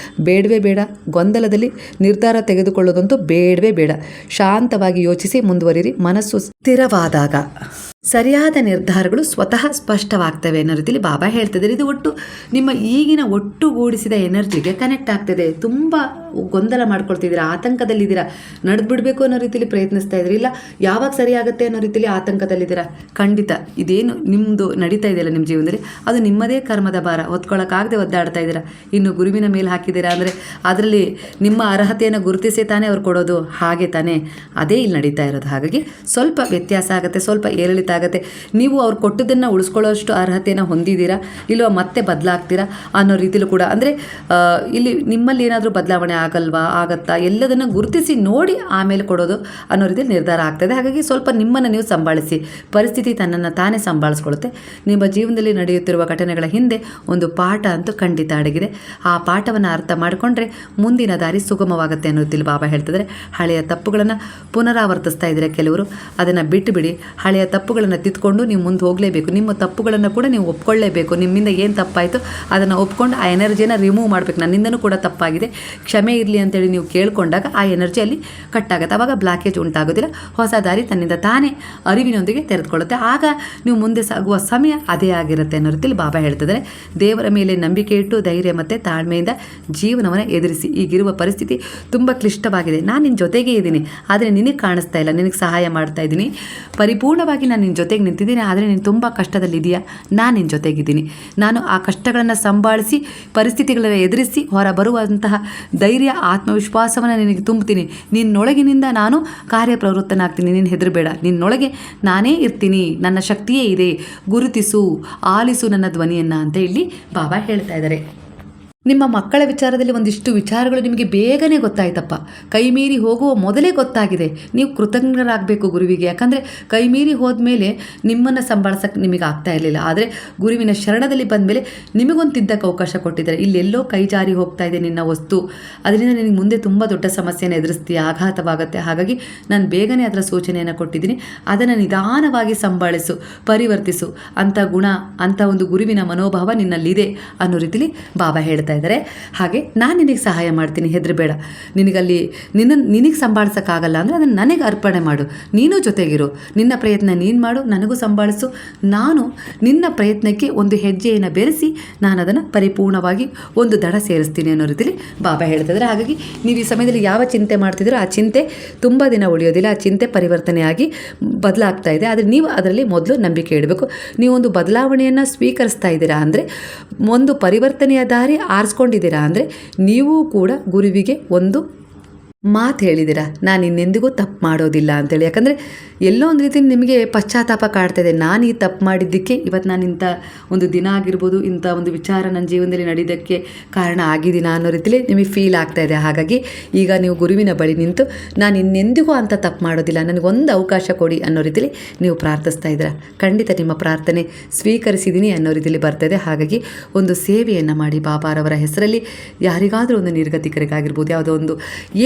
[SPEAKER 1] ಬೇಡವೇ ಬೇಡ, ಗೊಂದಲದಲ್ಲಿ ನಿರ್ಧಾರ ತೆಗೆದುಕೊಳ್ಳೋದಂತೂ ಬೇಡವೇ ಬೇಡ. ಶಾಂತವಾಗಿ ಯೋಚಿಸಿ ಮುಂದುವರಿರಿ. ಮನಸ್ಸು ಸ್ಥಿರವಾದಾಗ ಸರಿಯಾದ ನಿರ್ಧಾರಗಳು ಸ್ವತಃ ಸ್ಪಷ್ಟವಾಗ್ತವೆ ಅನ್ನೋ ರೀತಿಯಲ್ಲಿ ಬಾಬಾ ಹೇಳ್ತಿದ್ದಾರೆ. ಇದು ಒಟ್ಟು ನಿಮ್ಮ ಈಗಿನ ಒಟ್ಟುಗೂಡಿಸಿದ ಎನರ್ಜಿಗೆ ಕನೆಕ್ಟ್ ಆಗ್ತದೆ. ತುಂಬ ಗೊಂದಲ ಮಾಡ್ಕೊಳ್ತಿದ್ದೀರಾ, ಆತಂಕದಲ್ಲಿದ್ದೀರಾ, ನಡೆದ್ಬಿಡ್ಬೇಕು ಅನ್ನೋ ರೀತಿಯಲ್ಲಿ ಪ್ರಯತ್ನಿಸ್ತಾ ಇದ್ದೀರಿ, ಇಲ್ಲ ಯಾವಾಗ ಸರಿಯಾಗುತ್ತೆ ಅನ್ನೋ ರೀತಿಯಲ್ಲಿ ಆತಂಕದಲ್ಲಿದ್ದೀರಾ. ಖಂಡಿತ ಇದೇನು ನಿಮ್ಮದು ನಡೀತಾ ಇದೆಯಲ್ಲ ನಿಮ್ಮ ಜೀವನದಲ್ಲಿ, ಅದು ನಿಮ್ಮದೇ ಕರ್ಮದ ಭಾರ, ಹೊತ್ಕೊಳ್ಳೋಕ್ಕಾಗದೆ ಒದ್ದಾಡ್ತಾ ಇದ್ದೀರಾ. ಇನ್ನು ಗುರುವಿನ ಮೇಲೆ ಹಾಕಿದ್ದೀರಾ ಅಂದರೆ ಅದರಲ್ಲಿ ನಿಮ್ಮ ಅರ್ಹತೆಯನ್ನು ಗುರುತಿಸಿ ತಾನೇ ಅವ್ರು ಕೊಡೋದು, ಹಾಗೆ ತಾನೇ ಅದೇ ಇಲ್ಲಿ ನಡೀತಾ ಇರೋದು. ಹಾಗಾಗಿ ಸ್ವಲ್ಪ ವ್ಯತ್ಯಾಸ ಆಗುತ್ತೆ, ಸ್ವಲ್ಪ ಏರಿಳಿತ ಆಗುತ್ತೆ. ನೀವು ಅವ್ರು ಕೊಟ್ಟದನ್ನು ಉಳಿಸ್ಕೊಳ್ಳೋಷ್ಟು ಅರ್ಹತೆಯನ್ನು ಹೊಂದಿದ್ದೀರಾ, ಇಲ್ವ ಮತ್ತೆ ಬದಲಾಗ್ತೀರಾ ಅನ್ನೋ ರೀತಿಲೂ ಕೂಡ. ಅಂದರೆ ಇಲ್ಲಿ ನಿಮ್ಮಲ್ಲಿ ಏನಾದರೂ ಬದಲಾವಣೆ ಆಗತ್ತಾ ಎಲ್ಲದನ್ನು ಗುರುತಿಸಿ ನೋಡಿ ಆಮೇಲೆ ಕೊಡೋದು ಅನ್ನೋ ರೀತಿಯಲ್ಲಿ ನಿರ್ಧಾರ ಆಗ್ತದೆ. ಹಾಗಾಗಿ ಸ್ವಲ್ಪ ನಿಮ್ಮನ್ನು ನೀವು ಸಂಭಾಳಿಸಿ, ಪರಿಸ್ಥಿತಿ ತನ್ನನ್ನು ತಾನೇ ಸಂಭಾಳಿಸ್ಕೊಳ್ಳುತ್ತೆ. ನಿಮ್ಮ ಜೀವನದಲ್ಲಿ ನಡೆಯುತ್ತಿರುವ ಘಟನೆಗಳ ಹಿಂದೆ ಒಂದು ಪಾಠ ಅಂತೂ ಖಂಡಿತ ಅಡಗಿದೆ. ಆ ಪಾಠವನ್ನು ಅರ್ಥ ಮಾಡಿಕೊಂಡ್ರೆ ಮುಂದಿನ ದಾರಿ ಸುಗಮವಾಗುತ್ತೆ ಅನ್ನೋ ರೀತಿಯಲ್ಲಿ ಬಾಬಾ ಹೇಳ್ತಿದ್ದಾರೆ. ಹಳೆಯ ತಪ್ಪುಗಳನ್ನು ಪುನರಾವರ್ತಿಸ್ತಾ ಇದ್ದೀರಾ ಕೆಲವರು, ಅದನ್ನು ಬಿಟ್ಟುಬಿಡಿ. ಹಳೆಯ ತಪ್ಪುಗಳನ್ನು ತಿದ್ಕೊಂಡು ನೀವು ಮುಂದೆ ಹೋಗಲೇಬೇಕು. ನಿಮ್ಮ ತಪ್ಪುಗಳನ್ನು ಕೂಡ ನೀವು ಒಪ್ಕೊಳ್ಳೇಬೇಕು. ನಿಮ್ಮಿಂದ ಏನು ತಪ್ಪಾಯಿತು ಅದನ್ನು ಒಪ್ಕೊಂಡು ಆ ಎನರ್ಜಿಯನ್ನು ರಿಮೂವ್ ಮಾಡಬೇಕು. ನನ್ನಿಂದನೂ ಕೂಡ ತಪ್ಪಾಗಿದೆ, ಕ್ಷಮೆ ಇರಲಿ ಅಂತೇಳಿ ನೀವು ಕೇಳ್ಕೊಂಡಾಗ ಆ ಎನರ್ಜಿ ಅಲ್ಲಿ ಕಟ್ಟಾಗುತ್ತೆ. ಆವಾಗ ಬ್ಲಾಕೇಜ್ ಉಂಟಾಗೋದಿಲ್ಲ, ಹೊಸ ದಾರಿ ತನ್ನಿಂದ ತಾನೇ ಅರಿವಿನೊಂದಿಗೆ ತೆರೆದುಕೊಳ್ಳುತ್ತೆ. ಆಗ ನೀವು ಮುಂದೆ ಸಾಗುವ ಸಮಯ ಅದೇ ಆಗಿರುತ್ತೆ ಅನ್ನೋ ರೀತಿಯಲ್ಲಿ ಬಾಬಾ ಹೇಳ್ತಿದ್ದಾರೆ. ದೇವರ ಮೇಲೆ ನಂಬಿಕೆ ಇಟ್ಟು ಧೈರ್ಯ ಮತ್ತು ತಾಳ್ಮೆಯಿಂದ ಜೀವನವನ್ನು ಎದುರಿಸಿ. ಈಗಿರುವ ಪರಿಸ್ಥಿತಿ ತುಂಬ ಕ್ಲಿಷ್ಟವಾಗಿದೆ, ನಾನು ನಿನ್ನ ಜೊತೆಗೇ ಇದ್ದೀನಿ, ಆದರೆ ನಿನಗೆ ಕಾಣಿಸ್ತಾ ಇಲ್ಲ, ನಿನಗೆ ಸಹಾಯ ಮಾಡ್ತಾ ಇದ್ದೀನಿ, ಪರಿಪೂರ್ಣವಾಗಿ ನಾನು ನಿನ್ನ ಜೊತೆಗೆ ನಿಂತಿದ್ದೀನಿ, ಆದರೆ ನೀನು ತುಂಬ ಕಷ್ಟದಲ್ಲಿದೆಯಾ, ನಾನು ನಿನ್ನ ಜೊತೆಗಿದ್ದೀನಿ. ನಾನು ಆ ಕಷ್ಟಗಳನ್ನು ಸಂಭಾಳಿಸಿ ಪರಿಸ್ಥಿತಿಗಳನ್ನು ಎದುರಿಸಿ ಹೊರ ಬರುವಂತಹ ಧೈರ್ಯ ಆತ್ಮವಿಶ್ವಾಸವನ್ನು ನಿನಗೆ ತುಂಬ್ತೀನಿ. ನಿನ್ನೊಳಗಿನಿಂದ ನಾನು ಕಾರ್ಯಪ್ರವೃತ್ತನಾಗ್ತೀನಿ, ನೀನು ಹೆದರಬೇಡ, ನಿನ್ನೊಳಗೆ ನಾನೇ ಇರ್ತೀನಿ, ನನ್ನ ಶಕ್ತಿಯೇ ಇದೆ, ಗುರುತಿಸು, ಆಲಿಸು ನನ್ನ ಧ್ವನಿಯನ್ನು ಅಂತ ಇಲ್ಲಿ ಬಾಬಾ ಹೇಳ್ತಾ ಇದ್ದಾರೆ. ನಿಮ್ಮ ಮಕ್ಕಳ ವಿಚಾರದಲ್ಲಿ ಒಂದಿಷ್ಟು ವಿಚಾರಗಳು ನಿಮಗೆ ಬೇಗನೆ ಗೊತ್ತಾಯ್ತಪ್ಪ, ಕೈಮೀರಿ ಹೋಗುವ ಮೊದಲೇ ಗೊತ್ತಾಗಿದೆ. ನೀವು ಕೃತಜ್ಞರಾಗಬೇಕು ಗುರುವಿಗೆ, ಯಾಕಂದರೆ ಕೈಮೀರಿ ಹೋದ್ಮೇಲೆ ನಿಮ್ಮನ್ನು ಸಂಭಾಳಿಸೋಕ್ಕೆ ನಿಮಗೆ ಆಗ್ತಾ ಇರಲಿಲ್ಲ, ಆದರೆ ಗುರುವಿನ ಶರಣದಲ್ಲಿ ಬಂದಮೇಲೆ ನಿಮಗೊಂದು ತಿದ್ದಕ್ಕೆ ಅವಕಾಶ ಕೊಟ್ಟಿದ್ದಾರೆ. ಇಲ್ಲೆಲ್ಲೋ ಕೈ ಜಾರಿ ಹೋಗ್ತಾ ಇದೆ ನಿನ್ನ ವಸ್ತು, ಅದರಿಂದ ನಿನಗೆ ಮುಂದೆ ತುಂಬ ದೊಡ್ಡ ಸಮಸ್ಯೆಯನ್ನು ಎದುರಿಸ್ತೀಯ, ಆಘಾತವಾಗುತ್ತೆ. ಹಾಗಾಗಿ ನಾನು ಬೇಗನೆ ಅದರ ಸೂಚನೆಯನ್ನು ಕೊಟ್ಟಿದ್ದೀನಿ, ಅದನ್ನು ನಿಧಾನವಾಗಿ ಸಂಭಾಳಿಸು, ಪರಿವರ್ತಿಸು. ಅಂಥ ಗುಣ, ಅಂಥ ಒಂದು ಗುರುವಿನ ಮನೋಭಾವ ನಿನ್ನಲ್ಲಿದೆ ಅನ್ನೋ ರೀತಿಲಿ ಬಾಬಾ ಹೇಳ್ತಾರೆ. ಹೇಳ್ತಾ ಇದ್ದಾರೆ. ಹಾಗೆ ನಾನು ನಿನಗೆ ಸಹಾಯ ಮಾಡ್ತೀನಿ, ಹೆದರಬೇಡ. ನಿನಗಲ್ಲಿ ನಿನಗೆ ಸಂಭಾಳಿಸೋಕ್ಕಾಗಲ್ಲ ಅಂದರೆ ಅದನ್ನು ನನಗೆ ಅರ್ಪಣೆ ಮಾಡು, ನೀನು ಜೊತೆಗಿರು, ನಿನ್ನ ಪ್ರಯತ್ನ ನೀನು ಮಾಡು, ನನಗೂ ಸಂಭಾಳಿಸು. ನಾನು ನಿನ್ನ ಪ್ರಯತ್ನಕ್ಕೆ ಒಂದು ಹೆಜ್ಜೆಯನ್ನು ಬೆರೆಸಿ ನಾನು ಅದನ್ನು ಪರಿಪೂರ್ಣವಾಗಿ ಒಂದು ದಡ ಸೇರಿಸ್ತೀನಿ ಅನ್ನೋ ರೀತಿಯಲ್ಲಿ ಬಾಬಾ ಹೇಳ್ತಿದ್ದಾರೆ. ಹಾಗಾಗಿ ನೀವು ಈ ಸಮಯದಲ್ಲಿ ಯಾವ ಚಿಂತೆ ಮಾಡ್ತಿದ್ದೀರೋ ಆ ಚಿಂತೆ ತುಂಬ ದಿನ ಉಳಿಯೋದಿಲ್ಲ, ಆ ಚಿಂತೆ ಪರಿವರ್ತನೆಯಾಗಿ ಬದಲಾಗ್ತಾ ಇದೆ. ಆದರೆ ನೀವು ಅದರಲ್ಲಿ ಮೊದಲು ನಂಬಿಕೆ ಇಡಬೇಕು. ನೀವೊಂದು ಬದಲಾವಣೆಯನ್ನು ಸ್ವೀಕರಿಸ್ತಾ ಇದ್ದೀರಾ ಅಂದರೆ, ಒಂದು ಪರಿವರ್ತನೆಯ ದಾರಿ ಆರಿಸ್ಕೊಂಡಿದ್ದೀರಾ ಅಂದರೆ ನೀವು ಕೂಡ ಗುರುವಿಗೆ ಒಂದು ಮಾತು ಹೇಳಿದ್ದೀರಾ, ನಾನು ಇನ್ನೆಂದಿಗೂ ತಪ್ಪು ಮಾಡೋದಿಲ್ಲ ಅಂತೇಳಿ. ಯಾಕಂದರೆ ಎಲ್ಲೋ ಒಂದು ರೀತಿ ನಿಮಗೆ ಪಶ್ಚಾತ್ತಾಪ ಕಾಡ್ತಾಯಿದೆ, ನಾನು ಈ ತಪ್ಪು ಮಾಡಿದ್ದಕ್ಕೆ ಇವತ್ತು ನಾನು ಇಂಥ ಒಂದು ದಿನ ಆಗಿರ್ಬೋದು, ಇಂಥ ಒಂದು ವಿಚಾರ ನನ್ನ ಜೀವನದಲ್ಲಿ ನಡೆಯೋದಕ್ಕೆ ಕಾರಣ ಆಗಿದ್ದೀನ ಅನ್ನೋ ರೀತಿಯಲ್ಲಿ ನಿಮಗೆ ಫೀಲ್ ಆಗ್ತಾಯಿದೆ. ಹಾಗಾಗಿ ಈಗ ನೀವು ಗುರುವಿನ ಬಳಿ ನಿಂತು ನಾನು ಇನ್ನೆಂದಿಗೂ ಅಂಥ ತಪ್ಪು ಮಾಡೋದಿಲ್ಲ, ನನಗೊಂದು ಅವಕಾಶ ಕೊಡಿ ಅನ್ನೋ ರೀತಿಯಲ್ಲಿ ನೀವು ಪ್ರಾರ್ಥಿಸ್ತಾ ಇದ್ದೀರಾ. ಖಂಡಿತ ನಿಮ್ಮ ಪ್ರಾರ್ಥನೆ ಸ್ವೀಕರಿಸಿದ್ದೀನಿ ಅನ್ನೋ ರೀತಿಯಲ್ಲಿ ಬರ್ತಾಯಿದೆ. ಹಾಗಾಗಿ ಒಂದು ಸೇವೆಯನ್ನು ಮಾಡಿ ಬಾಬಾರವರ ಹೆಸರಲ್ಲಿ. ಯಾರಿಗಾದರೂ ಒಂದು ನಿರ್ಗತಿಕರಿಗಾಗಿರ್ಬೋದು, ಯಾವುದೋ ಒಂದು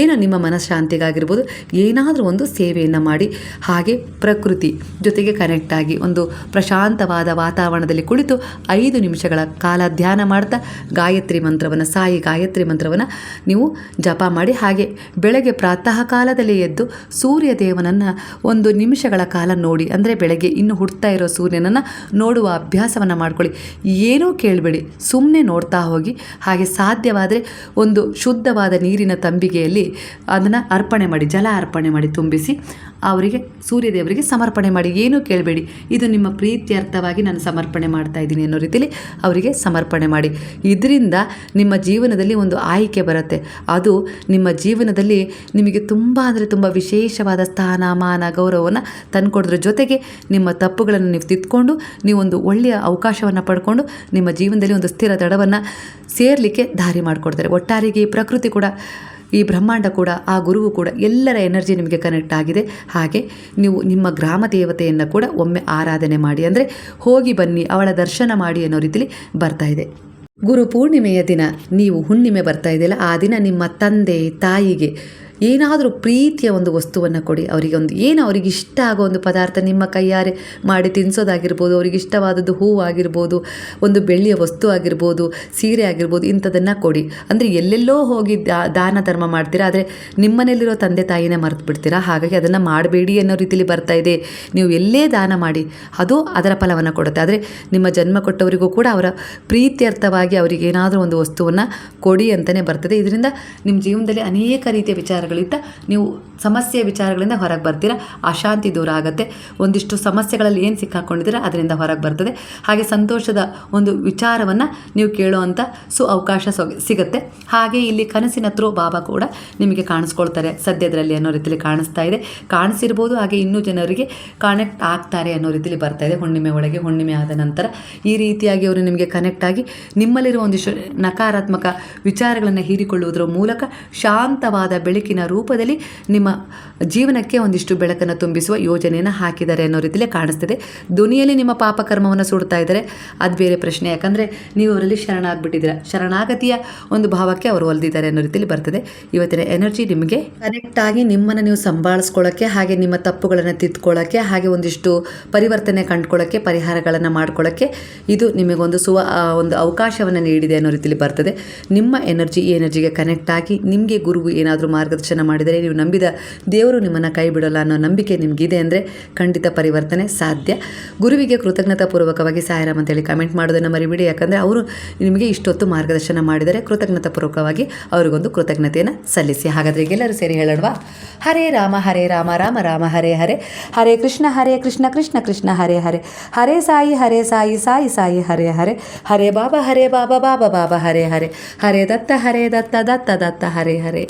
[SPEAKER 1] ಏನೋ ನಿಮ್ಮ ಮನಃಶಾಂತಿಗಾಗಿರ್ಬೋದು, ಏನಾದರೂ ಒಂದು ಸೇವೆಯನ್ನು ಮಾಡಿ. ಹಾಗೆ ಪ್ರಕೃತಿ ಜೊತೆಗೆ ಕನೆಕ್ಟ್ ಆಗಿ ಒಂದು ಪ್ರಶಾಂತವಾದ ವಾತಾವರಣದಲ್ಲಿ ಕುಳಿತು 5 ನಿಮಿಷಗಳ ಕಾಲ ಧ್ಯಾನ ಮಾಡ್ತಾ ಗಾಯತ್ರಿ ಮಂತ್ರವನ್ನು, ಸಾಯಿ ಗಾಯತ್ರಿ ಮಂತ್ರವನ್ನು ನೀವು ಜಪ ಮಾಡಿ. ಹಾಗೆ ಬೆಳಗ್ಗೆ ಪ್ರಾತಃ ಕಾಲದಲ್ಲಿ ಎದ್ದು ಸೂರ್ಯ ದೇವನನ್ನು 1 ನಿಮಿಷಗಳ ಕಾಲ ನೋಡಿ, ಅಂದರೆ ಬೆಳಗ್ಗೆ ಇನ್ನು ಹುಡ್ತಾ ಇರೋ ಸೂರ್ಯನನ್ನು ನೋಡುವ ಅಭ್ಯಾಸವನ್ನು ಮಾಡ್ಕೊಳ್ಳಿ. ಏನೂ ಕೇಳಬೇಡಿ, ಸುಮ್ಮನೆ ನೋಡ್ತಾ ಹೋಗಿ. ಹಾಗೆ ಸಾಧ್ಯವಾದರೆ ಒಂದು ಶುದ್ಧವಾದ ನೀರಿನ ತಂಬಿಗೆಯಲ್ಲಿ ಅದನ್ನು ಅರ್ಪಣೆ ಮಾಡಿ, ಜಲ ಅರ್ಪಣೆ ಮಾಡಿ, ತುಂಬಿಸಿ ಅವರಿಗೆ, ಸೂರ್ಯದೇವರಿಗೆ ಸಮರ್ಪಣೆ ಮಾಡಿ. ಏನೂ ಕೇಳಬೇಡಿ, ಇದು ನಿಮ್ಮ ಪ್ರೀತ್ಯರ್ಥವಾಗಿ ನಾನು ಸಮರ್ಪಣೆ ಮಾಡ್ತಾ ಇದ್ದೀನಿ ಅನ್ನೋ ರೀತಿಯಲ್ಲಿ ಅವರಿಗೆ ಸಮರ್ಪಣೆ ಮಾಡಿ. ಇದರಿಂದ ನಿಮ್ಮ ಜೀವನದಲ್ಲಿ ಒಂದು ಆಯ್ಕೆ ಬರುತ್ತೆ. ಅದು ನಿಮ್ಮ ಜೀವನದಲ್ಲಿ ನಿಮಗೆ ತುಂಬ ಅಂದರೆ ತುಂಬ ವಿಶೇಷವಾದ ಸ್ಥಾನ, ಮಾನ, ಗೌರವವನ್ನು ತಂದುಕೊಡೋದ್ರ ಜೊತೆಗೆ ನಿಮ್ಮ ತಪ್ಪುಗಳನ್ನು ನೀವು ತಿದ್ದುಕೊಂಡು ನೀವೊಂದು ಒಳ್ಳೆಯ ಅವಕಾಶವನ್ನು ಪಡ್ಕೊಂಡು ನಿಮ್ಮ ಜೀವನದಲ್ಲಿ ಒಂದು ಸ್ಥಿರ ದಡವನ್ನು ಸೇರಲಿಕ್ಕೆ ದಾರಿ ಮಾಡಿಕೊಡ್ತಾರೆ. ಒಟ್ಟಾರೆಗೆ ಈ ಪ್ರಕೃತಿ ಕೂಡ, ಈ ಬ್ರಹ್ಮಾಂಡ ಕೂಡ, ಆ ಗುರುವು ಕೂಡ, ಎಲ್ಲರ ಎನರ್ಜಿ ನಿಮಗೆ ಕನೆಕ್ಟ್ ಆಗಿದೆ. ಹಾಗೆ ನೀವು ನಿಮ್ಮ ಗ್ರಾಮ ದೇವತೆಯನ್ನು ಕೂಡ ಒಮ್ಮೆ ಆರಾಧನೆ ಮಾಡಿ, ಅಂದರೆ ಹೋಗಿ ಬನ್ನಿ, ಅವಳ ದರ್ಶನ ಮಾಡಿ ಅನ್ನೋ ರೀತಿಲಿ ಬರ್ತಾ ಇದೆ. ಗುರು ಪೂರ್ಣಿಮೆಯ ದಿನ ನೀವು ಹುಣ್ಣಿಮೆ ಬರ್ತಾ ಇದೆಯಲ್ಲ, ಆ ದಿನ ನಿಮ್ಮ ತಂದೆ ತಾಯಿಗೆ ಏನಾದರೂ ಪ್ರೀತಿಯ ಒಂದು ವಸ್ತುವನ್ನು ಕೊಡಿ. ಅವರಿಗೆ ಒಂದು ಏನು ಅವರಿಗೆ ಇಷ್ಟ ಆಗೋ ಒಂದು ಪದಾರ್ಥ ನಿಮ್ಮ ಕೈಯಾರೆ ಮಾಡಿ ತಿನ್ನಿಸೋದಾಗಿರ್ಬೋದು, ಅವರಿಗೆ ಇಷ್ಟವಾದದ್ದು ಹೂವು ಆಗಿರ್ಬೋದು, ಒಂದು ಬೆಳ್ಳಿಯ ವಸ್ತು ಆಗಿರ್ಬೋದು, ಸೀರೆ ಆಗಿರ್ಬೋದು, ಇಂಥದನ್ನು ಕೊಡಿ. ಅಂದರೆ ಎಲ್ಲೆಲ್ಲೋ ಹೋಗಿ ದಾನ ಧರ್ಮ ಮಾಡ್ತೀರಾ, ಆದರೆ ನಿಮ್ಮನೇಲಿರೋ ತಂದೆ ತಾಯಿನೇ ಮರೆತು ಬಿಡ್ತೀರಾ. ಹಾಗಾಗಿ ಅದನ್ನು ಮಾಡಬೇಡಿ ಅನ್ನೋ ರೀತಿಯಲ್ಲಿ ಬರ್ತಾ ಇದೆ. ನೀವು ಎಲ್ಲೇ ದಾನ ಮಾಡಿ ಅದು ಅದರ ಫಲವನ್ನು ಕೊಡುತ್ತೆ. ಆದರೆ ನಿಮ್ಮ ಜನ್ಮ ಕೊಟ್ಟವರಿಗೂ ಕೂಡ ಅವರ ಪ್ರೀತ್ಯರ್ಥವಾಗಿ ಅವರಿಗೆ ಏನಾದರೂ ಒಂದು ವಸ್ತುವನ್ನು ಕೊಡಿ ಅಂತಲೇ ಬರ್ತದೆ. ಇದರಿಂದ ನಿಮ್ಮ ಜೀವನದಲ್ಲಿ ಅನೇಕ ರೀತಿಯ ವಿಚಾರಗಳಿಂದ ನೀವು ಸಮಸ್ಯೆಯ ವಿಚಾರಗಳಿಂದ ಹೊರಗೆ ಬರ್ತೀರಾ, ಅಶಾಂತಿ ದೂರ ಆಗುತ್ತೆ. ಒಂದಿಷ್ಟು ಸಮಸ್ಯೆಗಳಲ್ಲಿ ಏನು ಸಿಕ್ಕಾಕೊಂಡಿದ್ದೀರಾ ಅದರಿಂದ ಹೊರಗೆ ಬರ್ತದೆ. ಹಾಗೆ ಸಂತೋಷದ ಒಂದು ವಿಚಾರವನ್ನು ನೀವು ಕೇಳುವಂಥ ಅವಕಾಶ ಸಿಗುತ್ತೆ. ಹಾಗೆ ಇಲ್ಲಿ ಕನಸಿನ ಥ್ರೂ ಬಾಬಾ ಕೂಡ ನಿಮಗೆ ಕಾಣಿಸ್ಕೊಳ್ತಾರೆ ಸದ್ಯದರಲ್ಲಿ ಅನ್ನೋ ರೀತಿಯಲ್ಲಿ ಕಾಣಿಸ್ತಾ ಇದೆ, ಕಾಣಿಸಿರ್ಬೋದು. ಹಾಗೆ ಇನ್ನೂ ಜನರಿಗೆ ಕನೆಕ್ಟ್ ಆಗ್ತಾರೆ ಅನ್ನೋ ರೀತಿಯಲ್ಲಿ ಬರ್ತಾ ಇದೆ. ಹುಣ್ಣಿಮೆ ಒಳಗೆ, ಹುಣ್ಣಿಮೆ ಆದ ನಂತರ ಈ ರೀತಿಯಾಗಿ ಅವರು ನಿಮಗೆ ಕನೆಕ್ಟ್ ಆಗಿ ನಿಮ್ಮಲ್ಲಿರುವ ಒಂದಿಷ್ಟು ನಕಾರಾತ್ಮಕ ವಿಚಾರಗಳನ್ನು ಹೀರಿಕೊಳ್ಳುವುದರ ಮೂಲಕ ಶಾಂತವಾದ ಬೆಳಕಿನ ರೂಪದಲ್ಲಿ ನಿಮ್ಮ ಜೀವನಕ್ಕೆ ಒಂದಿಷ್ಟು ಬೆಳಕನ್ನು ತುಂಬಿಸುವ ಯೋಜನೆಯನ್ನು ಹಾಕಿದ್ದಾರೆ ಅನ್ನೋ ರೀತಿಯಲ್ಲಿ ಕಾಣಿಸ್ತಿದೆ. ದುನಿಯಲ್ಲಿ ನಿಮ್ಮ ಪಾಪಕರ್ಮವನ್ನು ಸುಡ್ತಾ ಇದ್ದಾರೆ, ಅದು ಬೇರೆ ಪ್ರಶ್ನೆ. ಯಾಕಂದರೆ ನೀವು ಅವರಲ್ಲಿ ಶರಣಾಗ್ಬಿಟ್ಟಿದ್ದೀರಾ, ಶರಣಾಗತಿಯ ಒಂದು ಭಾವಕ್ಕೆ ಅವರು ಒಲ್ದಿದ್ದಾರೆ ಅನ್ನೋ ರೀತಿಯಲ್ಲಿ ಬರ್ತದೆ. ಇವತ್ತಿನ ಎನರ್ಜಿ ನಿಮಗೆ ಕನೆಕ್ಟ್ ಆಗಿ ನಿಮ್ಮನ್ನು ನೀವು ಸಂಭಾಳಿಸ್ಕೊಳ್ಳೋಕ್ಕೆ, ಹಾಗೆ ನಿಮ್ಮ ತಪ್ಪುಗಳನ್ನು ತಿದ್ಕೊಳ್ಳೋಕ್ಕೆ, ಹಾಗೆ ಒಂದಿಷ್ಟು ಪರಿವರ್ತನೆ ಕಂಡುಕೊಳ್ಳೋಕ್ಕೆ, ಪರಿಹಾರಗಳನ್ನು ಮಾಡ್ಕೊಳ್ಳೋಕ್ಕೆ ಇದು ನಿಮಗೊಂದು ಒಂದು ಅವಕಾಶವನ್ನು ನೀಡಿದೆ ಅನ್ನೋ ರೀತಿಯಲ್ಲಿ ಬರ್ತದೆ. ನಿಮ್ಮ ಎನರ್ಜಿ ಈ ಎನರ್ಜಿಗೆ ಕನೆಕ್ಟ್ ಆಗಿ ನಿಮಗೆ ಗುರುವು ಏನಾದರೂ ಮಾರ್ಗದರ್ಶನ ಮಾಡಿದರೆ, ನೀವು ನಂಬಿದ ದೇವರು ನಿಮ್ಮನ್ನು ಕೈ ಬಿಡೋಲ್ಲ ಅನ್ನೋ ನಂಬಿಕೆ ನಿಮಗಿದೆ ಅಂದರೆ ಖಂಡಿತ ಪರಿವರ್ತನೆ ಸಾಧ್ಯ. ಗುರುವಿಗೆ ಕೃತಜ್ಞತಾಪೂರ್ವಕವಾಗಿ ಸಾಯಿರಾಮ್ ಅಂತೇಳಿ ಕಮೆಂಟ್ ಮಾಡೋದನ್ನು ಮರಿಬಿಡಿ. ಯಾಕಂದರೆ ಅವರು ನಿಮಗೆ ಇಷ್ಟೊತ್ತು ಮಾರ್ಗದರ್ಶನ ಮಾಡಿದರೆ ಕೃತಜ್ಞತಾಪೂರ್ವಕವಾಗಿ ಅವರಿಗೊಂದು ಕೃತಜ್ಞತೆಯನ್ನು ಸಲ್ಲಿಸಿ. ಹಾಗಾದರೆ ಎಲ್ಲರೂ ಸೇರಿ ಹೇಳೋಣವಾ? ಹರೇ ರಾಮ ರಾಮ ರಾಮ ಹರೇ ಹರೇ, ಹರೇ ಕೃಷ್ಣ ಕೃಷ್ಣ ಕೃಷ್ಣ ಹರೇ ಹರೇ, ಹರೇ ಸಾಯಿ ಸಾಯಿ ಸಾಯಿ ಹರೇ ಹರೇ, ಹರೇ ಬಾಬಾ ಬಾಬಾ ಬಾಬಾ ಹರೇ ಹರೇ, ಹರೇ ದತ್ತ ದತ್ತ ದತ್ತ ಹರೇ ಹರೇ.